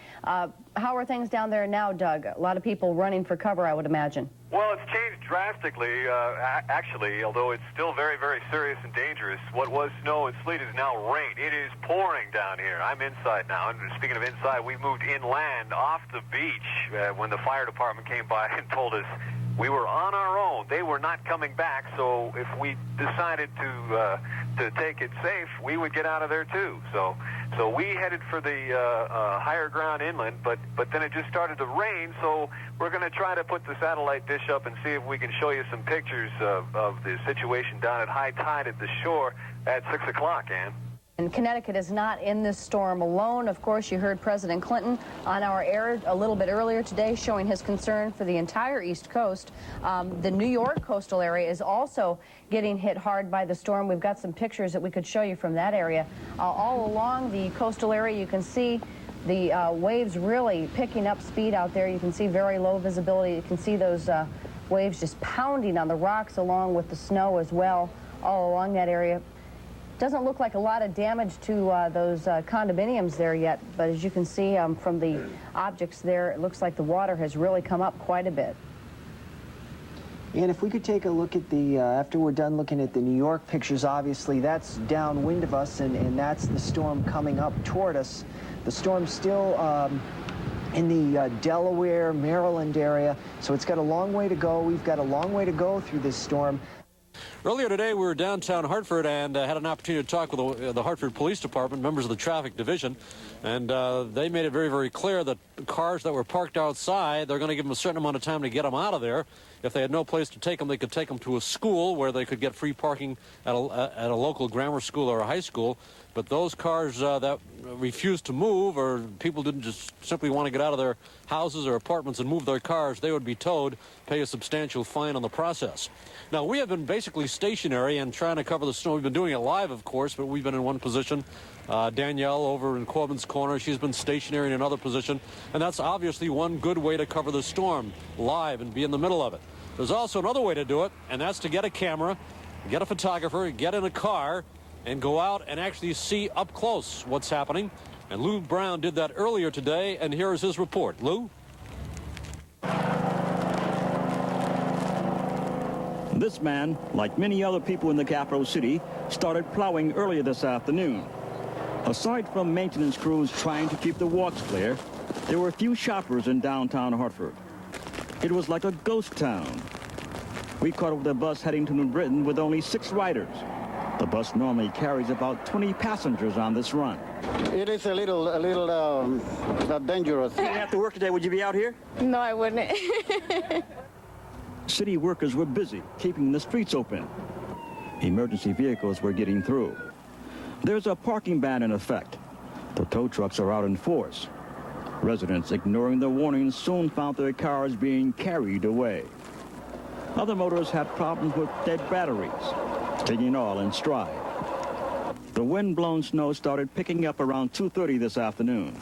How are things down there now, Doug? A lot of people running for cover, I would imagine. Well, it's changed drastically, actually, although it's still very, very serious and dangerous. What was snow and sleet is now rain. It is pouring down here. I'm inside now, and speaking of inside, we moved inland off the beach when the fire department came by and told us we were on our own. They were not coming back, so if we decided to take it safe, we would get out of there too. So we headed for the higher ground inland, but then it just started to rain, so we're going to try to put the satellite dish up and see if we can show you some pictures of the situation down at high tide at the shore at 6 o'clock, Ann. And Connecticut is not in this storm alone. Of course, you heard President Clinton on our air a little bit earlier today showing his concern for the entire East Coast. The New York coastal area is also getting hit hard by the storm. We've got some pictures that we could show you from that area. All along the coastal area, you can see the waves really picking up speed out there. You can see very low visibility. You can see those waves just pounding on the rocks along with the snow as well all along that area. Doesn't look like a lot of damage to those condominiums there yet, but as you can see from the objects there, it looks like the water has really come up quite a bit. And if we could take a look at the, after we're done looking at the New York pictures, obviously that's downwind of us, and that's the storm coming up toward us. The storm's still in the Delaware, Maryland area, so it's got a long way to go. We've got a long way to go through this storm. Earlier today, we were downtown Hartford and had an opportunity to talk with the Hartford Police Department, members of the traffic division, and they made it very, very clear that cars that were parked outside, they're going to give them a certain amount of time to get them out of there. If they had no place to take them, they could take them to a school where they could get free parking at a local grammar school or a high school. But those cars that refused to move, or people didn't just simply want to get out of their houses or apartments and move their cars, they would be towed, pay a substantial fine on the process. Now, we have been basically stationary and trying to cover the snow. We've been doing it live, of course, but we've been in one position. Danielle over in Corbin's Corner, she's been stationary in another position. And that's obviously one good way to cover the storm, live and be in the middle of it. There's also another way to do it, and that's to get a camera get a photographer, get in a car, and go out and actually see up close what's happening. And Lou Brown did that earlier today, and here is his report. Lou? This man, like many other people in the capital city, started plowing earlier this afternoon. Aside from maintenance crews trying to keep the walks clear, there were a few shoppers in downtown Hartford. It was like a ghost town. We caught up with a bus heading to New Britain with only 6 riders. The bus normally carries about 20 passengers on this run. It is a little dangerous. If you didn't have to work today, would you be out here? No, I wouldn't. City workers were busy keeping the streets open. Emergency vehicles were getting through. There's a parking ban in effect. The tow trucks are out in force. Residents, ignoring the warnings, soon found their cars being carried away. Other motors had problems with dead batteries, taking it all in stride. The wind-blown snow started picking up around 2:30 this afternoon.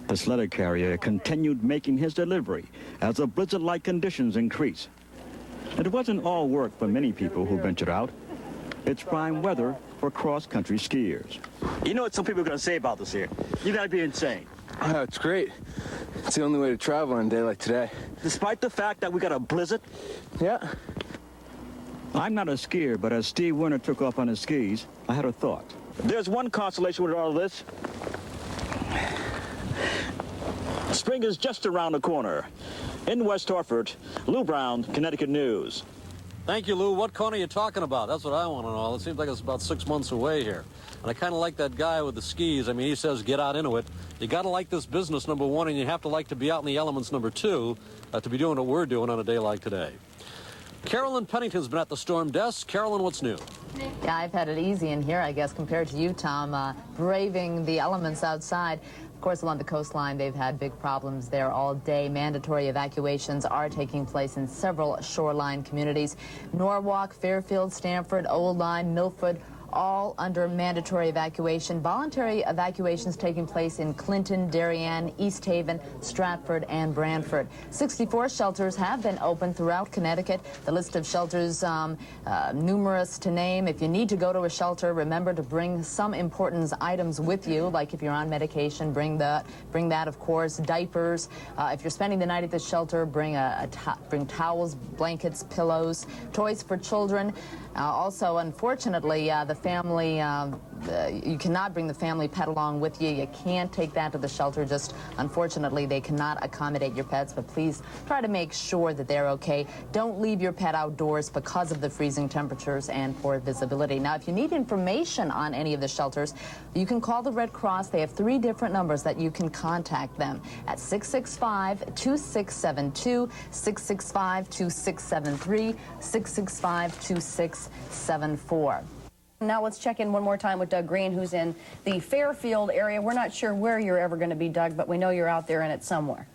This letter carrier continued making his delivery as the blizzard-like conditions increased. It wasn't all work for many people who ventured out. It's prime weather for cross-country skiers. You know what some people are going to say about this here? You got to be insane. Oh, it's great. It's the only way to travel on a day like today. Despite the fact that we got a blizzard? Yeah. I'm not a skier, but as Steve Winter took off on his skis, I had a thought. There's one consolation with all of this. Spring is just around the corner. In West Hartford, Lou Brown, Connecticut News. Thank you, Lou. What corner are you talking about? That's what I want to know. It seems like it's about 6 months away here. And I kind of like that guy with the skis. I mean, he says get out into it. You got to like this business, number one, and you have to like to be out in the elements, number two, to be doing what we're doing on a day like today. Carolyn Pennington's been at the storm desk. Carolyn, what's new? Yeah, I've had it easy in here, I guess, compared to you, Tom, braving the elements outside. Of course, along the coastline, they've had big problems there all day. Mandatory evacuations are taking place in several shoreline communities. Norwalk, Fairfield, Stamford, Old Lyme, Milford, all under mandatory evacuation. Voluntary evacuations taking place in Clinton, Darien, East Haven, Stratford, and Branford. 64 shelters have been opened throughout Connecticut. The list of shelters, numerous to name. If you need to go to a shelter, remember to bring some important items with you, like if you're on medication, bring that, of course. Diapers. If you're spending the night at the shelter, bring bring towels, blankets, pillows, toys for children. Also, unfortunately, the family, you cannot bring the family pet along with you. You can't take that to the shelter. Just, unfortunately, they cannot accommodate your pets, but please try to make sure that they're okay. Don't leave your pet outdoors because of the freezing temperatures and poor visibility. Now, if you need information on any of the shelters, you can call the Red Cross. They have 3 different numbers that you can contact them at 665-2672, 665-2673, 665-2674. Now let's check in one more time with Doug Green, who's in the Fairfield area. We're not sure where you're ever going to be, Doug, but we know you're out there and it's somewhere.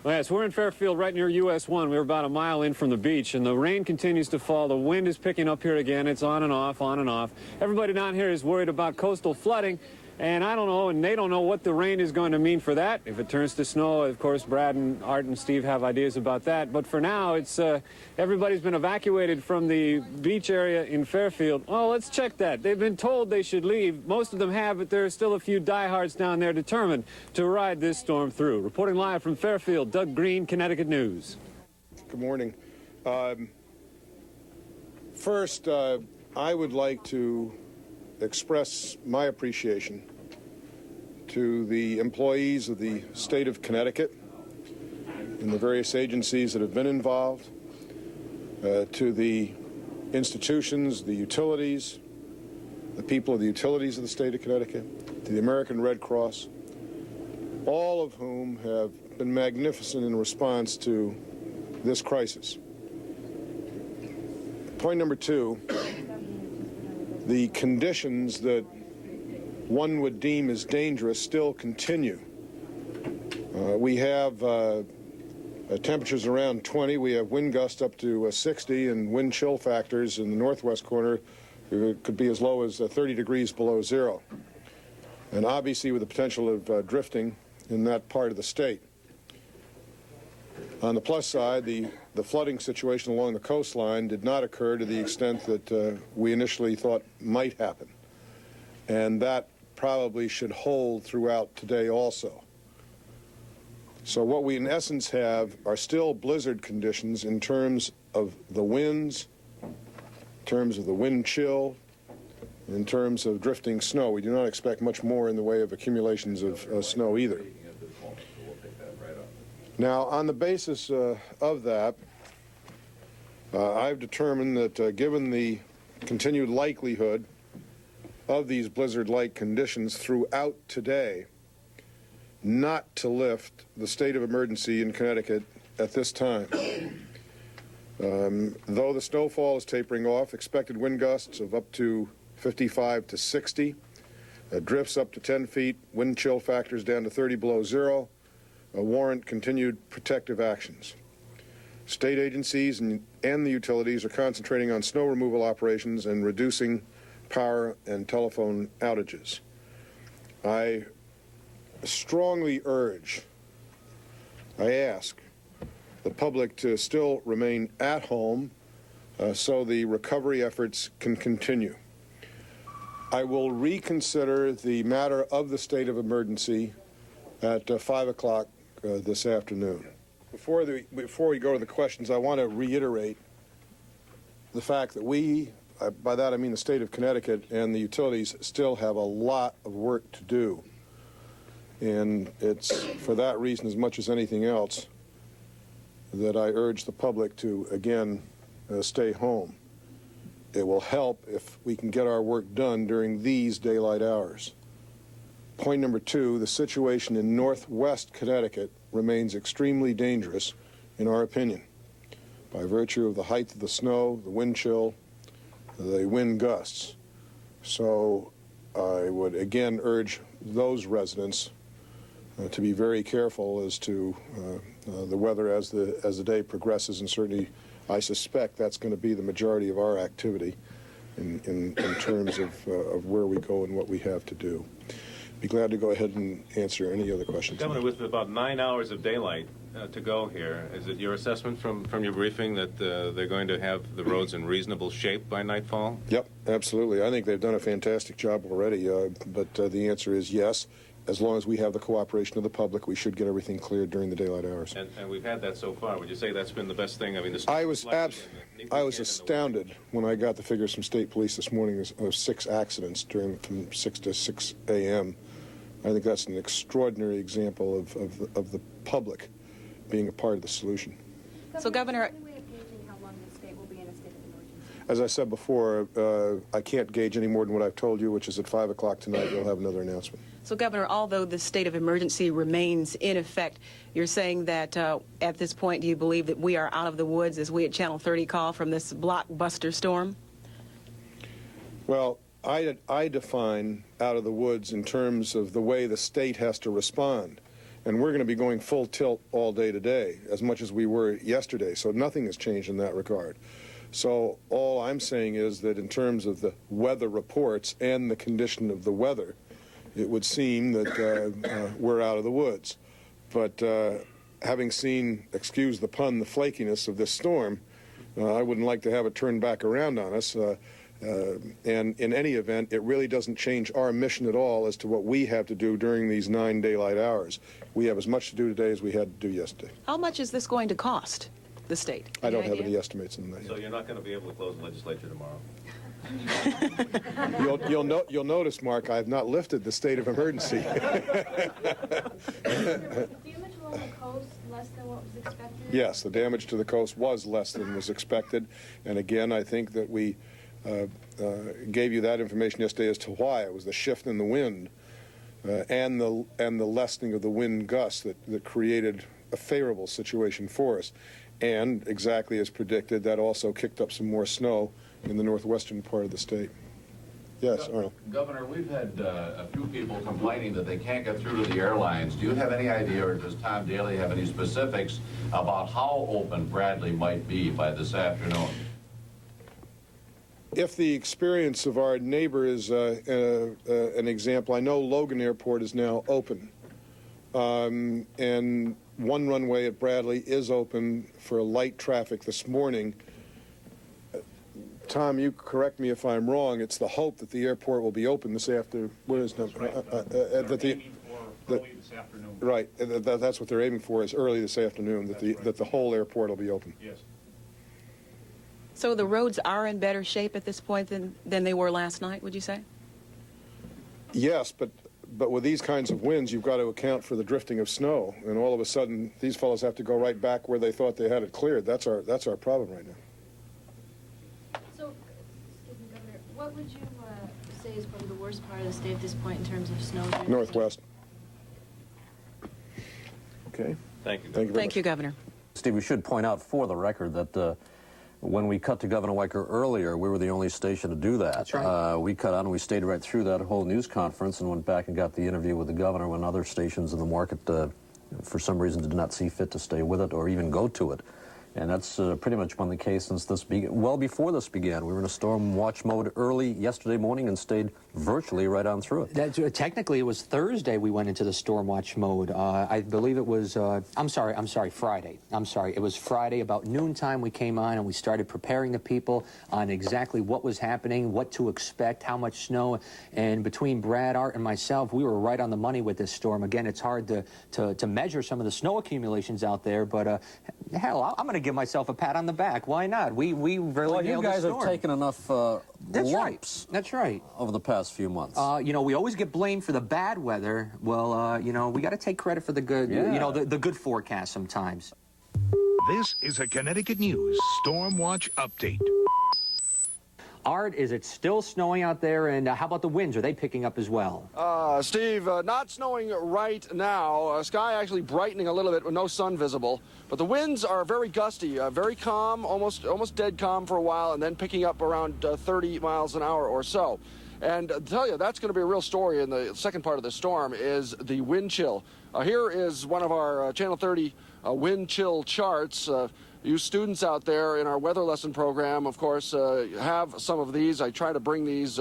Well, yes, we're in Fairfield right near US 1. We're about a mile in from the beach, and the rain continues to fall. The wind is picking up here again. It's on and off, on and off. Everybody down here is worried about coastal flooding. And I don't know, and they don't know what the rain is going to mean for that. If it turns to snow, of course, Brad and Art and Steve have ideas about that. But for now, it's everybody's been evacuated from the beach area in Fairfield. Well, let's check that. They've been told they should leave. Most of them have, but there are still a few diehards down there determined to ride this storm through. Reporting live from Fairfield, Doug Green, Connecticut News. Good morning. First, I would like to express my appreciation to the employees of the state of Connecticut and the various agencies that have been involved, to the institutions, the utilities, the people of the utilities of the state of Connecticut, to the American Red Cross, all of whom have been magnificent in response to this crisis. Point number 2, the conditions that one would deem as dangerous still continue. We have temperatures around 20. We have wind gusts up to 60, and wind chill factors in the northwest corner could be as low as 30 degrees below zero. And obviously with the potential of drifting in that part of the state. On the plus side, the the flooding situation along the coastline did not occur to the extent that we initially thought might happen. And that probably should hold throughout today also. So what we in essence have are still blizzard conditions in terms of the winds, in terms of the wind chill, in terms of drifting snow. We do not expect much more in the way of accumulations of snow either. Now, on the basis of that, I've determined that given the continued likelihood of these blizzard-like conditions throughout today, not to lift the state of emergency in Connecticut at this time. Though the snowfall is tapering off, expected wind gusts of up to 55 to 60, drifts up to 10 feet, wind chill factors down to 30 below zero, warrant continued protective actions. State agencies and the utilities are concentrating on snow removal operations and reducing power and telephone outages. I strongly urge, I ask, the public to still remain at home so the recovery efforts can continue. I will reconsider the matter of the state of emergency at 5 o'clock this afternoon. Before we go to the questions, I want to reiterate the fact that we, by that I mean the state of Connecticut and the utilities, still have a lot of work to do. And it's for that reason, as much as anything else, that I urge the public to, again, stay home. It will help if we can get our work done during these daylight hours. Point number two, the situation in northwest Connecticut remains extremely dangerous, in our opinion, by virtue of the height of the snow, the wind chill, the wind gusts. So I would again urge those residents to be very careful as to the weather as the day progresses, and certainly I suspect that's going to be the majority of our activity in terms of where we go and what we have to do. Be glad to go ahead and answer any other questions. Governor, with about 9 hours of daylight to go here, is it your assessment from your briefing that they're going to have the roads in reasonable shape by nightfall? Yep, absolutely. I think they've done a fantastic job already, but the answer is yes. As long as we have the cooperation of the public, we should get everything cleared during the daylight hours. And we've had that so far. Would you say that's been the best thing? I mean, I was astounded when I got the figures from state police this morning of 6 accidents from 6 to 6 a.m. I think that's an extraordinary example of the public being a part of the solution. So, Governor, as I said before, I can't gauge any more than what I've told you, which is at 5 o'clock tonight we'll have another announcement. So, Governor, although the state of emergency remains in effect, you're saying that at this point, do you believe that we are out of the woods, as we at Channel 30 call, from this blockbuster storm? Well, I define out of the woods in terms of the way the state has to respond. And we're going to be going full tilt all day today, as much as we were yesterday. So nothing has changed in that regard. So all I'm saying is that in terms of the weather reports and the condition of the weather, it would seem that we're out of the woods. But having seen, excuse the pun, the flakiness of this storm, I wouldn't like to have it turned back around on us. And in any event, it really doesn't change our mission at all as to what we have to do during these 9 daylight hours. We have as much to do today as we had to do yesterday. How much is this going to cost the state? I don't have any estimates on that yet. So you're not going to be able to close the legislature tomorrow? You'll notice, Mark, I have not lifted the state of emergency. Damage along the coast less than what was expected? Yes, the damage to the coast was less than was expected. And again, I think that we gave you that information yesterday as to why. It was the shift in the wind and the lessening of the wind gusts that created a favorable situation for us. And exactly as predicted, that also kicked up some more snow in the northwestern part of the state. Yes, Arnold. Governor, we've had a few people complaining that they can't get through to the airlines. Do you have any idea, or does Tom Daly have any specifics about how open Bradley might be by this afternoon? If the experience of our neighbor is an example, I know Logan Airport is now open. And one runway at Bradley is open for light traffic this morning. Tom, you correct me if I'm wrong. It's the hope that the airport will be open this afternoon. This afternoon. Right. That's what they're aiming for, is early this afternoon, that the whole airport will be open. Yes. So the roads are in better shape at this point than they were last night, would you say? Yes, but with these kinds of winds, you've got to account for the drifting of snow, and all of a sudden, these fellows have to go right back where they thought they had it cleared. That's our problem right now. So, excuse me, Governor, what would you say is probably the worst part of the state at this point in terms of snow? Northwest. Okay. Thank you. Thank you, Governor. Steve, we should point out for the record that when we cut to Governor Weicker earlier, we were the only station to do that. That's right. We cut on and we stayed right through that whole news conference and went back and got the interview with the governor when other stations in the market, for some reason, did not see fit to stay with it or even go to it. And that's pretty much been the case since this began. Well, before this began, we were in a storm watch mode early yesterday morning and stayed virtually right on through it. Technically, it was Thursday we went into the storm watch mode. I believe it was, I'm sorry, Friday. I'm sorry. It was Friday about noontime we came on and we started preparing the people on exactly what was happening, what to expect, how much snow. And between Brad, Art, and myself, we were right on the money with this storm. Again, it's hard to measure some of the snow accumulations out there, but hell, I'm going to give myself a pat on the back. Why not? We really well, you guys have taken enough lumps. Right. That's right. Over the past few months. You know, we always get blamed for the bad weather. Well, you know, we got to take credit for the good. Yeah. You know, the good forecast sometimes. This is a Connecticut News Storm Watch update. Art, is it still snowing out there? And how about the winds? Are they picking up as well? Steve, not snowing right now. Sky actually brightening a little bit with no sun visible. But the winds are very gusty, very calm, almost dead calm for a while, and then picking up around 30 miles an hour or so. And to tell you, that's going to be a real story in the second part of the storm is the wind chill. Here is one of our Channel 30 wind chill charts. You students out there in our weather lesson program, of course, have some of these. I try to bring these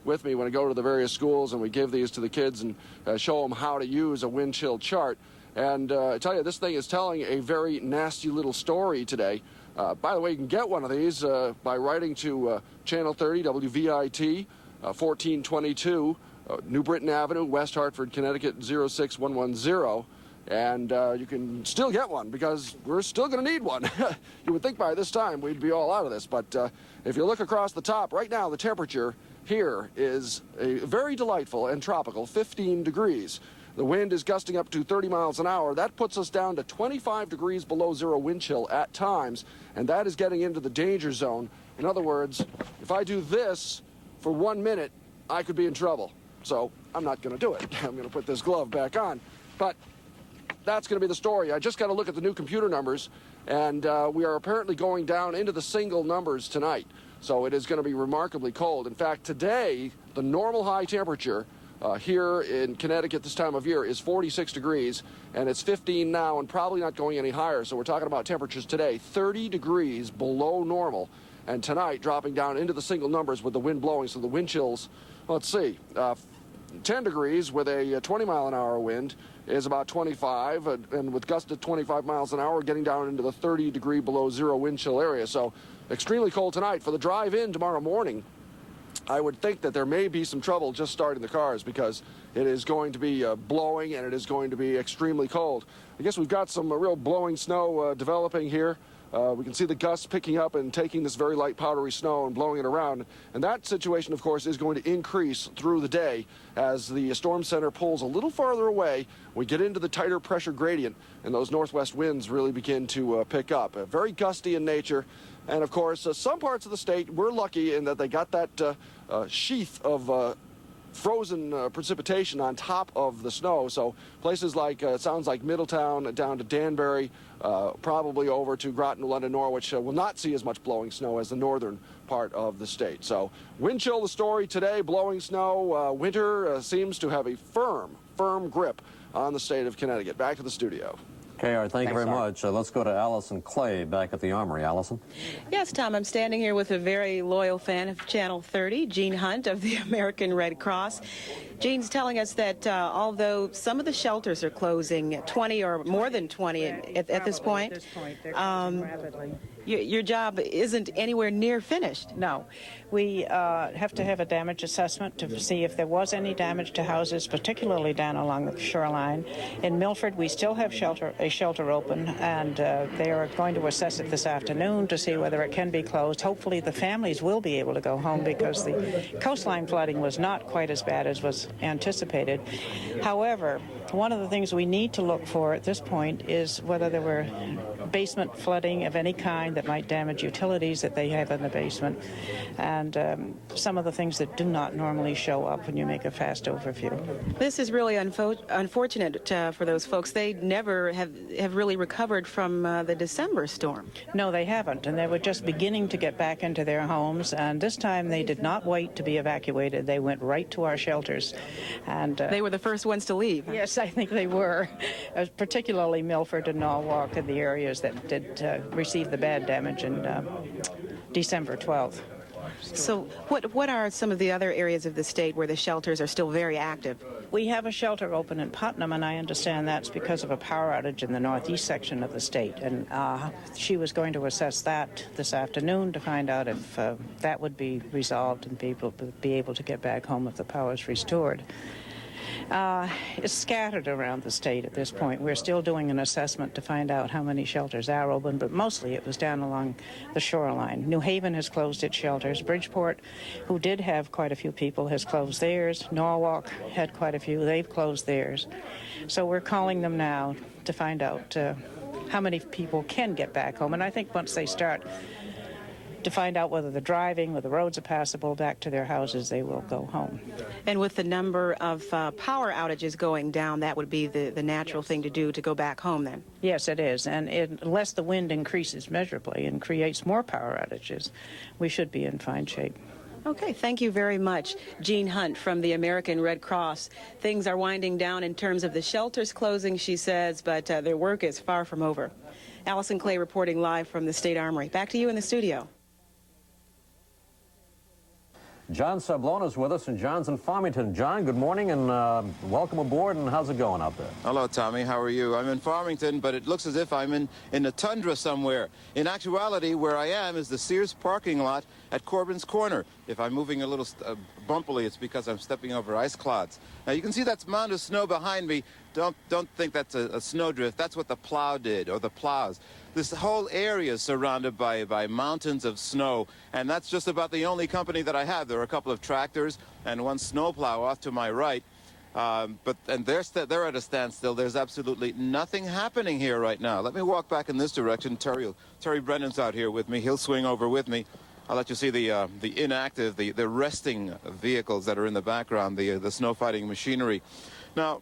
with me when I go to the various schools, and we give these to the kids and show them how to use a wind chill chart. And I tell you, this thing is telling a very nasty little story today. By the way, you can get one of these by writing to Channel 30, WVIT, 1422, New Britain Avenue, West Hartford, Connecticut, 06110. And you can still get one because we're still going to need one. You would think by this time we'd be all out of this. But if you look across the top, right now the temperature here is a very delightful and tropical 15 degrees. The wind is gusting up to 30 miles an hour. That puts us down to 25 degrees below zero wind chill at times. And that is getting into the danger zone. In other words, if I do this for 1 minute, I could be in trouble. So I'm not going to do it. I'm going to put this glove back on. But that's going to be the story. I just got to look at the new computer numbers, and we are apparently going down into the single numbers tonight. So it is going to be remarkably cold. In fact, today, the normal high temperature here in Connecticut this time of year is 46 degrees, and it's 15 now and probably not going any higher. So we're talking about temperatures today 30 degrees below normal, and tonight dropping down into the single numbers with the wind blowing. So the wind chills, let's see, 10 degrees with a 20-mile-an-hour wind is about 25, and with gusts at 25 miles an hour, getting down into the 30-degree below zero wind chill area. So extremely cold tonight. For the drive-in tomorrow morning, I would think that there may be some trouble just starting the cars because it is going to be blowing and it is going to be extremely cold. I guess we've got some real blowing snow developing here. We can see the gusts picking up and taking this very light powdery snow and blowing it around. And that situation, of course, is going to increase through the day as the storm center pulls a little farther away. We get into the tighter pressure gradient and those northwest winds really begin to pick up. Very gusty in nature. And, of course, some parts of the state, we're lucky in that they got that sheath of frozen precipitation on top of the snow. So places like, it sounds like Middletown down to Danbury, probably over to Groton, London, Norwich, will not see as much blowing snow as the northern part of the state. So wind chill the story today, blowing snow. Winter seems to have a firm grip on the state of Connecticut. Back to the studio. Okay, all right, thank you very much. Let's go to Allison Clay back at the Armory. Allison? Yes, Tom, I'm standing here with a very loyal fan of Channel 30, Gene Hunt of the American Red Cross. Jean's telling us that although some of the shelters are closing, 20 or more than 20 at this point, your job isn't anywhere near finished. No. We have to have a damage assessment to see if there was any damage to houses, particularly down along the shoreline. In Milford, we still have a shelter open, and they are going to assess it this afternoon to see whether it can be closed. Hopefully the families will be able to go home because the coastline flooding was not quite as bad as was anticipated. However, one of the things we need to look for at this point is whether there were basement flooding of any kind that might damage utilities that they have in the basement, and some of the things that do not normally show up when you make a fast overview. This is really unfortunate for those folks. They never have really recovered from the December storm. No, they haven't, and they were just beginning to get back into their homes, and this time they did not wait to be evacuated. They went right to our shelters. And they were the first ones to leave. Yes, I think they were, particularly Milford and Norwalk and the areas that did receive the bad damage in December 12th. So what are some of the other areas of the state where the shelters are still very active? We have a shelter open in Putnam, and I understand that's because of a power outage in the northeast section of the state. And she was going to assess that this afternoon to find out if that would be resolved and people be able to get back home if the power is restored. It's scattered around the state at this point. We're still doing an assessment to find out how many shelters are open, but mostly it was down along the shoreline. New Haven has closed its shelters. Bridgeport, who did have quite a few people, has closed theirs. Norwalk had quite a few. They've closed theirs. So we're calling them now to find out how many people can get back home. And I think once they start to find out whether the driving or the roads are passable back to their houses, they will go home. And with the number of power outages going down, that would be the natural thing to do, to go back home then? Yes, it is. And unless the wind increases measurably and creates more power outages, we should be in fine shape. Okay, thank you very much. Jean Hunt from the American Red Cross. Things are winding down in terms of the shelters closing, she says, but their work is far from over. Allison Clay reporting live from the State Armory. Back to you in the studio. John Sablon is with us, and John's in Farmington. John, good morning, and welcome aboard, and how's it going out there? Hello, Tommy. How are you? I'm in Farmington, but it looks as if I'm in the tundra somewhere. In actuality, where I am is the Sears parking lot at Corbin's Corner. If I'm moving a little bumpily, it's because I'm stepping over ice clods. Now, you can see that mound of snow behind me. Don't think that's a snowdrift. That's what the plow did, or the plows. This whole area is surrounded by mountains of snow, and that's just about the only company that I have. There are a couple of tractors and one snowplow off to my right, and they're at a standstill. There's absolutely nothing happening here right now. Let me walk back in this direction. Terry Brennan's out here with me. He'll swing over with me. I'll let you see the inactive, the resting vehicles that are in the background, the snow fighting machinery. Now,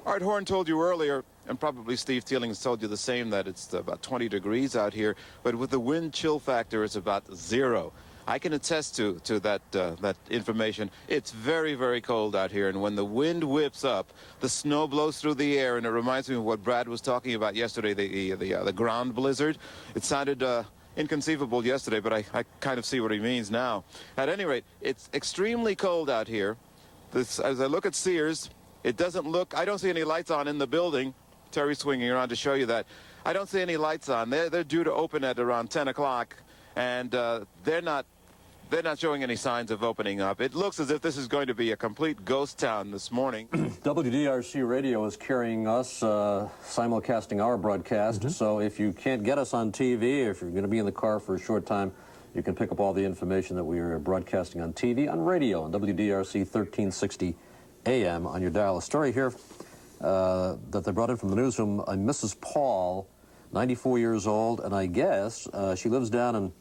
Art Horn told you earlier, and probably Steve Teelings told you the same, that it's about 20 degrees out here, but with the wind chill factor, it's about 0. I can attest to that information. It's very, very cold out here, and when the wind whips up, the snow blows through the air, and it reminds me of what Brad was talking about yesterday, the ground blizzard. It sounded inconceivable yesterday, but I kind of see what he means now. At any rate, it's extremely cold out here. As I look at Sears, it doesn't look, I don't see any lights on in the building. Terry's swinging around to show you that. I don't see any lights on. They're due to open at around 10 o'clock, and they're not showing any signs of opening up. It looks as if this is going to be a complete ghost town this morning. WDRC Radio is carrying us, simulcasting our broadcast, so if you can't get us on TV, if you're going to be in the car for a short time, you can pick up all the information that we are broadcasting on TV, on radio, on WDRC 1360 AM on your dial. A story here that they brought in from the newsroom. Mrs. Paul, 94 years old, and I guess she lives down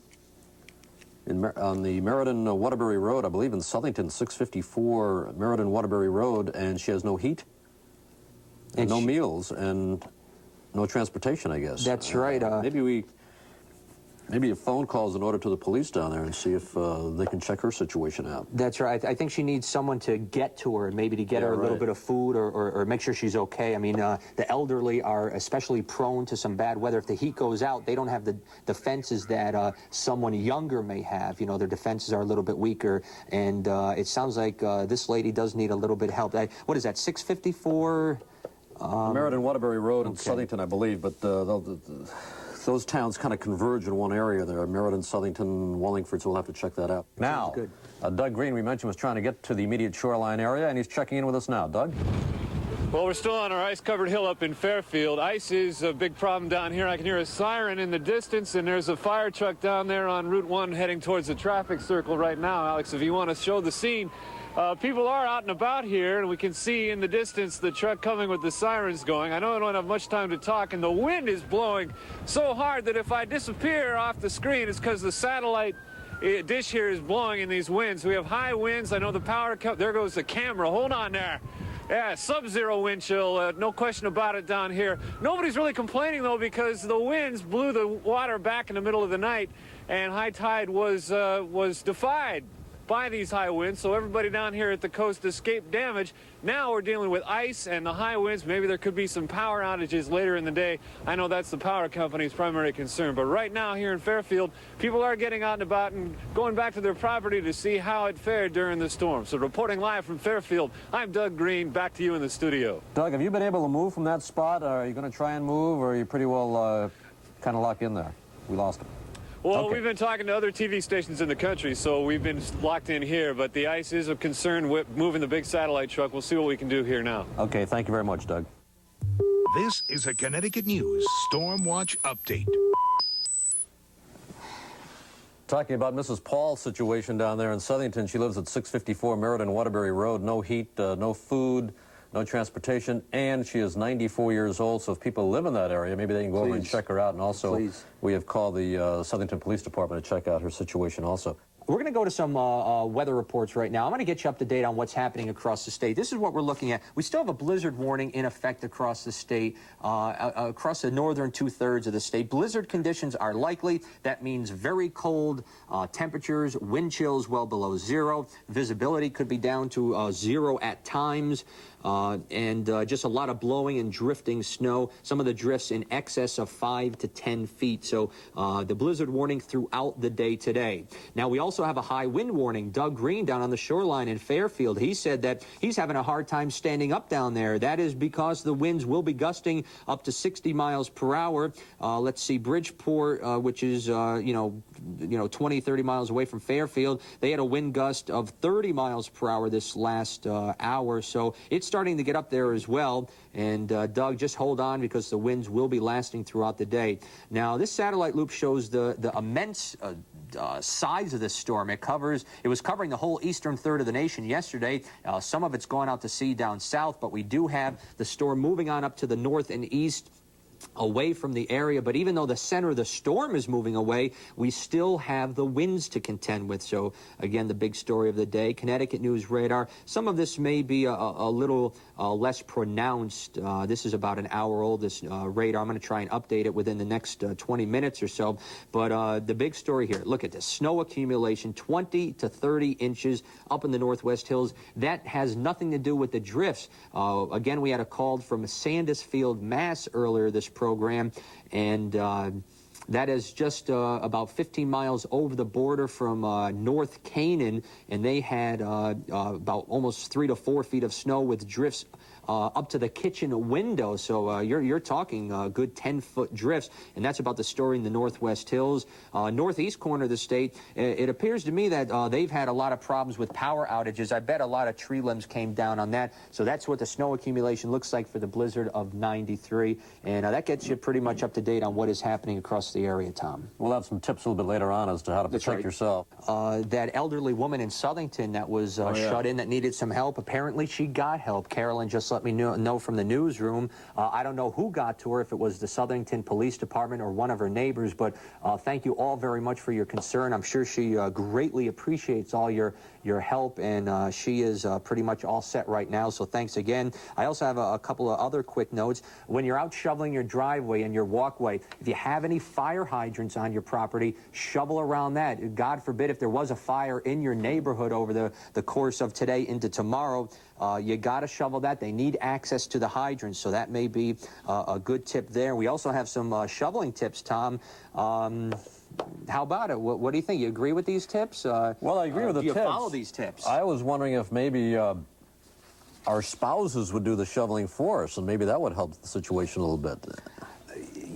on the Meriden-Waterbury Road, I believe in Southington, 654 Meriden-Waterbury Road, and she has no heat, and no meals, and no transportation, I guess. That's right. Maybe a phone calls in order to the police down there and see if they can check her situation out. That's right. I think she needs someone to get to her, maybe to get her a little bit of food or make sure she's okay. I mean, the elderly are especially prone to some bad weather. If the heat goes out, they don't have the defenses that someone younger may have. You know, their defenses are a little bit weaker, and it sounds like this lady does need a little bit of help. What is that, 654? Meriden Waterbury Road in Southington, I believe, but those towns kind of converge in one area there. Meriden, Southington, Wallingford, so we'll have to check that out. Now, Doug Green, we mentioned, was trying to get to the immediate shoreline area, and he's checking in with us now. Doug? Well, we're still on our ice-covered hill up in Fairfield. Ice is a big problem down here. I can hear a siren in the distance, and there's a fire truck down there on Route 1 heading towards the traffic circle right now. Alex, if you want to show the scene, people are out and about here, and we can see in the distance the truck coming with the sirens going. I know I don't have much time to talk, and the wind is blowing so hard that if I disappear off the screen, it's because the satellite dish here is blowing in these winds. We have high winds. I know the power, there goes the camera. Hold on there. Yeah, sub-zero wind chill, no question about it down here. Nobody's really complaining, though, because the winds blew the water back in the middle of the night, and high tide was defied by these high winds, so everybody down here at the coast escaped damage. Now we're dealing with ice and the high winds. Maybe there could be some power outages later in the day. I know that's the power company's primary concern, but right now here in Fairfield, people are getting out and about and going back to their property to see how it fared during the storm. So reporting live from Fairfield, I'm Doug Green. Back to you in the studio. Doug, have you been able to move from that spot? Are you going to try and move, or are you pretty well kind of locked in there? We lost him. Well, we've been talking to other TV stations in the country, so we've been locked in here, but the ice is a concern with moving the big satellite truck. We'll see what we can do here now. Okay, thank you very much, Doug. This is a Connecticut News StormWatch update. Talking about Mrs. Paul's situation down there in Southington. She lives at 654 Meriden Waterbury Road. No heat, no food, no transportation, and she is 94 years old, so if people live in that area, maybe they can go over and check her out. And also, we have called the Southington Police Department to check out her situation also. We're going to go to some weather reports right now. I'm going to get you up to date on what's happening across the state. This is what we're looking at. We still have a blizzard warning in effect across the state, across the northern two-thirds of the state. Blizzard conditions are likely. That means very cold temperatures, wind chills well below zero. Visibility could be down to zero at times. And just a lot of blowing and drifting snow. Some of the drifts in excess of 5 to 10 feet. So the blizzard warning throughout the day today. Now, we also have a high wind warning. Doug Green down on the shoreline in Fairfield, he said that he's having a hard time standing up down there. That is because the winds will be gusting up to 60 miles per hour. Let's see, Bridgeport, which is, 20, 30 miles away from Fairfield, they had a wind gust of 30 miles per hour this last hour. So it's starting to get up there as well. And Doug, just hold on because the winds will be lasting throughout the day. Now, this satellite loop shows the immense size of this storm. It was covering the whole eastern third of the nation yesterday. Some of it's gone out to sea down south, but we do have the storm moving on up to the north and east, away from the area. But even though the center of the storm is moving away, we still have the winds to contend with. So again, the big story of the day, Connecticut News Radar. Some of this may be a little less pronounced. This is about an hour old, this radar. I'm going to try and update it within the next 20 minutes or so. But the big story here, look at this. Snow accumulation, 20 to 30 inches up in the Northwest Hills. That has nothing to do with the drifts. Again, we had a call from Sandusfield, Mass earlier this program, and that is just about 15 miles over the border from North Canaan, and they had about almost 3 to 4 feet of snow with drifts up to the kitchen window. So you're talking good 10-foot drifts, and that's about the story in the Northwest Hills. Northeast corner of the state, it appears to me that they've had a lot of problems with power outages. I bet a lot of tree limbs came down on that. So that's what the snow accumulation looks like for the blizzard of 93. And that gets you pretty much up to date on what is happening across the area, Tom. We'll have some tips a little bit later on as to how to protect yourself. That elderly woman in Southington that was shut in, that needed some help, apparently she got help. Carolyn, just let me know from the newsroom. I don't know who got to her, if it was the Southington Police Department or one of her neighbors, but thank you all very much for your concern. I'm sure she greatly appreciates all your help, and she is pretty much all set right now, so thanks again. I also have a couple of other quick notes. When you're out shoveling your driveway and your walkway, if you have any fire hydrants on your property, shovel around that. God forbid if there was a fire in your neighborhood over the course of today into tomorrow, you got to shovel that. They need access to the hydrants, so that may be a good tip there. We also have some shoveling tips, Tom. How about it? What do you think? You agree with these tips? Well, I agree with the tips. Do you follow these tips? I was wondering if maybe our spouses would do the shoveling for us, and maybe that would help the situation a little bit.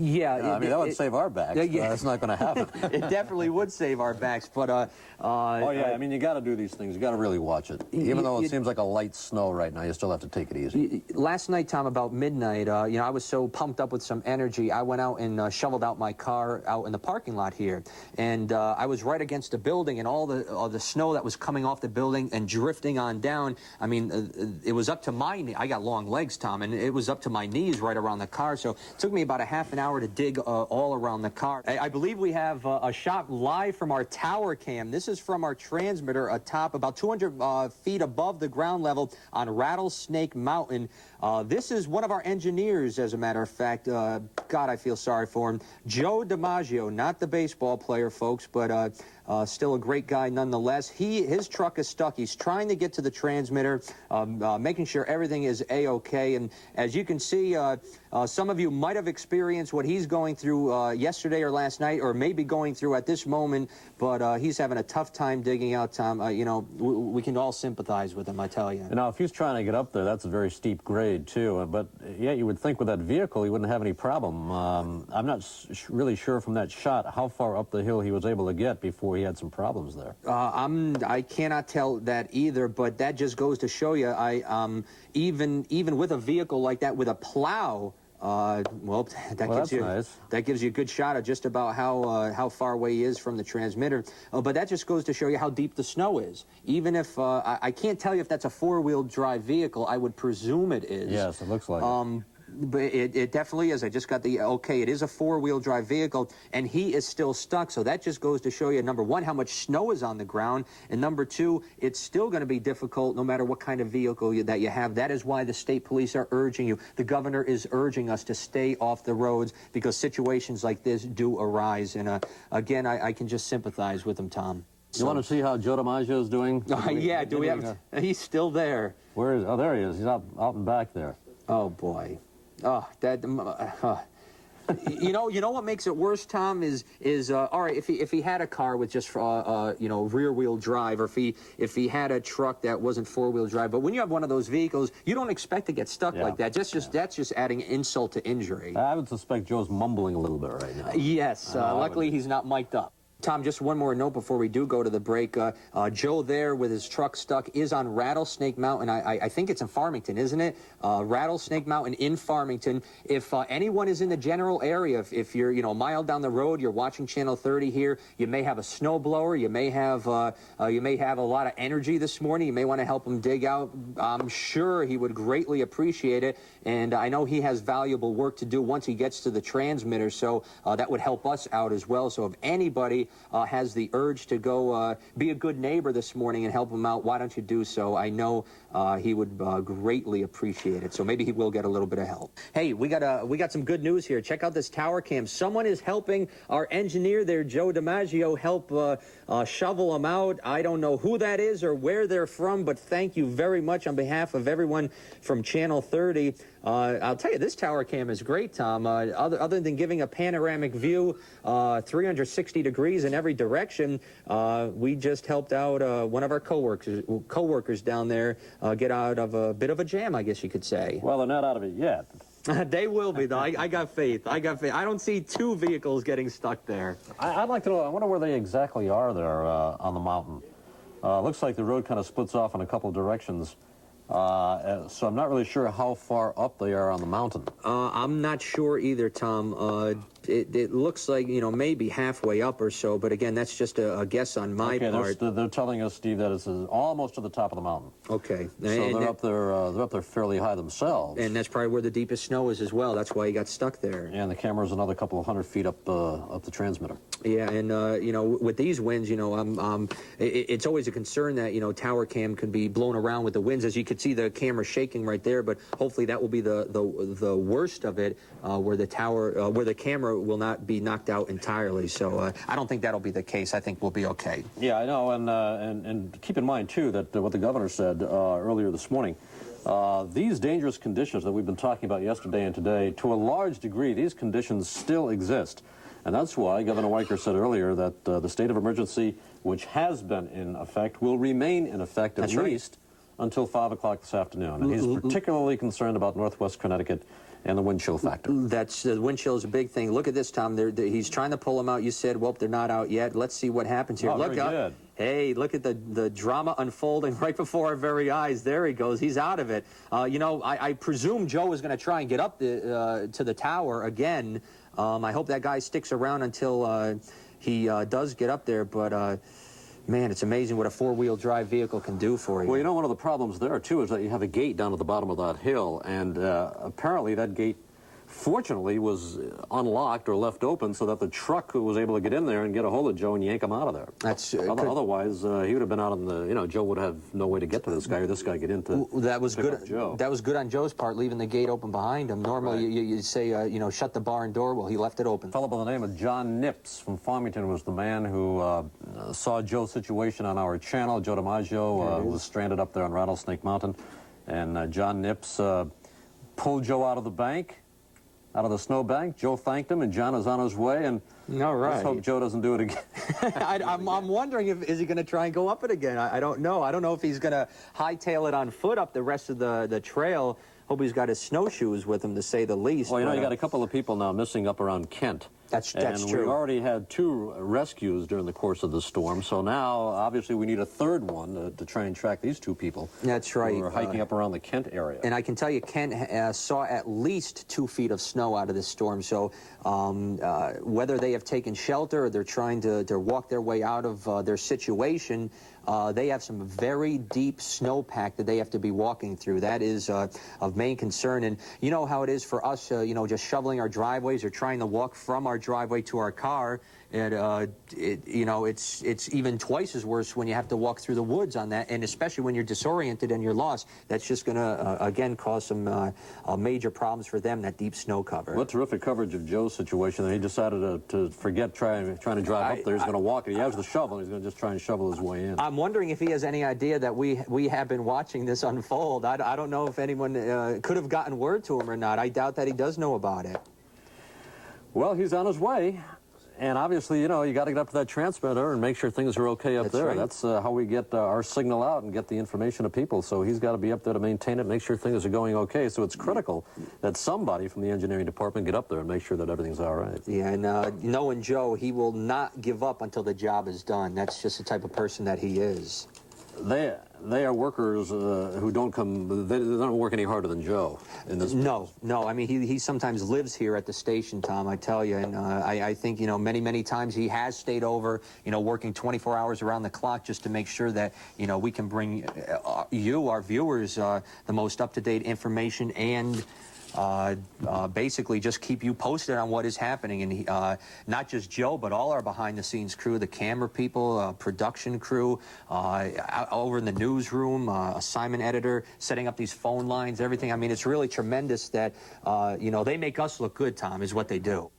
Yeah, I mean, that would save our backs. Yeah. That's not going to happen. It definitely would save our backs, but oh yeah, I mean, you got to do these things. You got to really watch it. Even though it seems like a light snow right now, you still have to take it easy. Last night, Tom, about midnight, you know, I was so pumped up with some energy. I went out and shoveled out my car out in the parking lot here, and I was right against the building, and all the snow that was coming off the building and drifting on down. I mean, it was up to my knee. I got long legs, Tom, and it was up to my knees right around the car. So it took me about a half an hour to dig all around the car. I believe we have a shot live from our tower cam. This is from our transmitter atop about 200 feet above the ground level on Rattlesnake Mountain. This is one of our engineers, as a matter of fact. God, I feel sorry for him. Joe DiMaggio, not the baseball player, folks, but still a great guy nonetheless. His truck is stuck. He's trying to get to the transmitter, making sure everything is A-OK. And as you can see, some of you might have experienced what he's going through yesterday or last night, or maybe going through at this moment, but he's having a tough time digging out, Tom. You know, we can all sympathize with him, I tell you. Now, if he's trying to get up there, that's a very steep grade, too. But, yeah, you would think with that vehicle he wouldn't have any problem. I'm not really sure from that shot how far up the hill he was able to get before he had some problems there. I cannot tell that either, but that just goes to show you, even with a vehicle like that, with a plow, well, that gives you a good shot of just about how far away he is from the transmitter. But that just goes to show you how deep the snow is. Even if I can't tell you if that's a four-wheel drive vehicle, I would presume it is. Yes, it looks like it. But it definitely is. I just got the okay. It is a four-wheel drive vehicle, and he is still stuck. So that just goes to show you, number one, how much snow is on the ground, and number two, it's still going to be difficult no matter what kind of vehicle that you have. That is why the state police are urging you. The governor is urging us to stay off the roads because situations like this do arise. And again, I can just sympathize with him, Tom. You want to see how Joe DiMaggio is doing? Yeah. Do we have? He's still there. Where is? Oh, there he is. He's out and back there. Oh boy. Oh, that. You know what makes it worse, Tom, is all right, if he had a car with just you know, rear-wheel drive, or if he had a truck that wasn't four-wheel drive, but when you have one of those vehicles, you don't expect to get stuck like that. That's just adding insult to injury. I would suspect Joe's mumbling a little bit right now. Yes, luckily he's not mic'd up. Tom, just one more note before we do go to the break. Joe there with his truck stuck is on Rattlesnake Mountain. I think it's in Farmington, isn't it? Rattlesnake Mountain in Farmington. If anyone is in the general area, if you're, you know, a mile down the road, you're watching Channel 30 here, you may have a snowblower, you may have a lot of energy this morning, you may want to help him dig out. I'm sure he would greatly appreciate it, and I know he has valuable work to do once he gets to the transmitter, so that would help us out as well. So if anybody has the urge to go be a good neighbor this morning and help him out, why don't you do so? I know he would greatly appreciate it. So maybe he will get a little bit of help. Hey, we got some good news here. Check out this tower cam. Someone is helping our engineer there, Joe DiMaggio, help shovel them out. I don't know who that is or where they're from, but thank you very much on behalf of everyone from Channel 30. I'll tell you, this tower cam is great, Tom. Other than giving a panoramic view, 360 degrees in every direction, we just helped out one of our co-workers down there get out of a bit of a jam, I guess you could say. Well, they're not out of it yet. They will be, though. I got faith. I don't see two vehicles getting stuck there. I'd like to know, I wonder where they exactly are there on the mountain. Looks like the road kind of splits off in a couple of directions. So I'm not really sure how far up they are on the mountain. I'm not sure either, Tom. It looks like, you know, maybe halfway up or so, but again, that's just a guess on my part. They're telling us, Steve, that it's almost to the top of the mountain. Okay. So they're up there fairly high themselves. And that's probably where the deepest snow is as well. That's why he got stuck there. Yeah, and the camera's another couple of 100 feet up the transmitter. Yeah, and you know, with these winds, you know, it's always a concern that, you know, tower cam can be blown around with the winds. As you could see, the camera shaking right there, but hopefully that will be the worst of it, where the camera will not be knocked out entirely. So I don't think that'll be the case. I think we'll be okay. Yeah, I know, and keep in mind too that what the governor said earlier this morning. These dangerous conditions that we've been talking about yesterday and today, to a large degree, these conditions still exist. And that's why Governor Weicker said earlier that the state of emergency, which has been in effect, will remain in effect at least until 5 o'clock this afternoon. And he's particularly concerned about northwest Connecticut and the wind chill factor. That's the wind chill is a big thing. Look at this, Tom. He's trying to pull them out. You said, well, they're not out yet. Let's see what happens here. Look up. Good. Hey, look at the drama unfolding right before our very eyes. There he goes. He's out of it. You know, I presume Joe is going to try and get up to the tower again. I hope that guy sticks around until he does get up there, but man, it's amazing what a four-wheel drive vehicle can do for you. Well, you know, one of the problems there, too, is that you have a gate down at the bottom of that hill, and apparently that gate, fortunately, was unlocked or left open so that the truck was able to get in there and get a hold of Joe and yank him out of there. That's otherwise, he would have been out on the, you know, Joe would have no way to get to this guy or this guy get into that was good. Joe. That was good on Joe's part, leaving the gate open behind him. Normally, you'd say, you know, shut the barn door. Well, he left it open. A fellow by the name of John Nips from Farmington was the man who saw Joe's situation on our channel. Joe DiMaggio was stranded up there on Rattlesnake Mountain, and John Nips pulled Joe out of the bank. Out of the snowbank. Joe thanked him, and John is on his way, and let's hope Joe doesn't do it again. I'm wondering is he going to try and go up it again? I don't know. I don't know if he's going to hightail it on foot up the rest of the trail. Hope he's got his snowshoes with him, to say the least. Well, you know, you got a couple of people now missing up around Kent. That's true. And we already had 2 rescues during the course of the storm, so now, obviously, we need a third one to try and track these 2 people. That's right. Who are hiking up around the Kent area. And I can tell you, Kent saw at least 2 feet of snow out of this storm, so whether they have taken shelter or they're trying to walk their way out of their situation, they have some very deep snowpack that they have to be walking through. That is of main concern. And you know how it is for us, you know, just shoveling our driveways or trying to walk from our driveway to our car. And you know, it's even twice as worse when you have to walk through the woods on that, and especially when you're disoriented and you're lost. That's just going to again cause some major problems for them. That deep snow cover. What terrific coverage of Joe's situation. And he decided to forget trying to drive up there. He's going to walk it. He has the shovel. He's going to just try and shovel his way in. I'm wondering if he has any idea that we have been watching this unfold. I don't know if anyone could have gotten word to him or not. I doubt that he does know about it. Well, he's on his way. And obviously, you know, you got to get up to that transmitter and make sure things are okay up there. Right. That's how we get our signal out and get the information to people. So he's got to be up there to maintain it, make sure things are going okay. So it's critical that somebody from the engineering department get up there and make sure that everything's all right. Yeah, and knowing Joe, he will not give up until the job is done. That's just the type of person that he is. They are workers who don't work any harder than Joe in this. No. I mean, he sometimes lives here at the station, Tom, I tell you. And I think, you know, many times he has stayed over, you know, working 24 hours around the clock just to make sure that, you know, we can bring you, our viewers, the most up-to-date information and basically just keep you posted on what is happening. And not just Joe, but all our behind-the-scenes crew, the camera people, production crew, over in the newsroom, assignment editor, setting up these phone lines, everything. I mean, it's really tremendous that, you know, they make us look good, Tom, is what they do.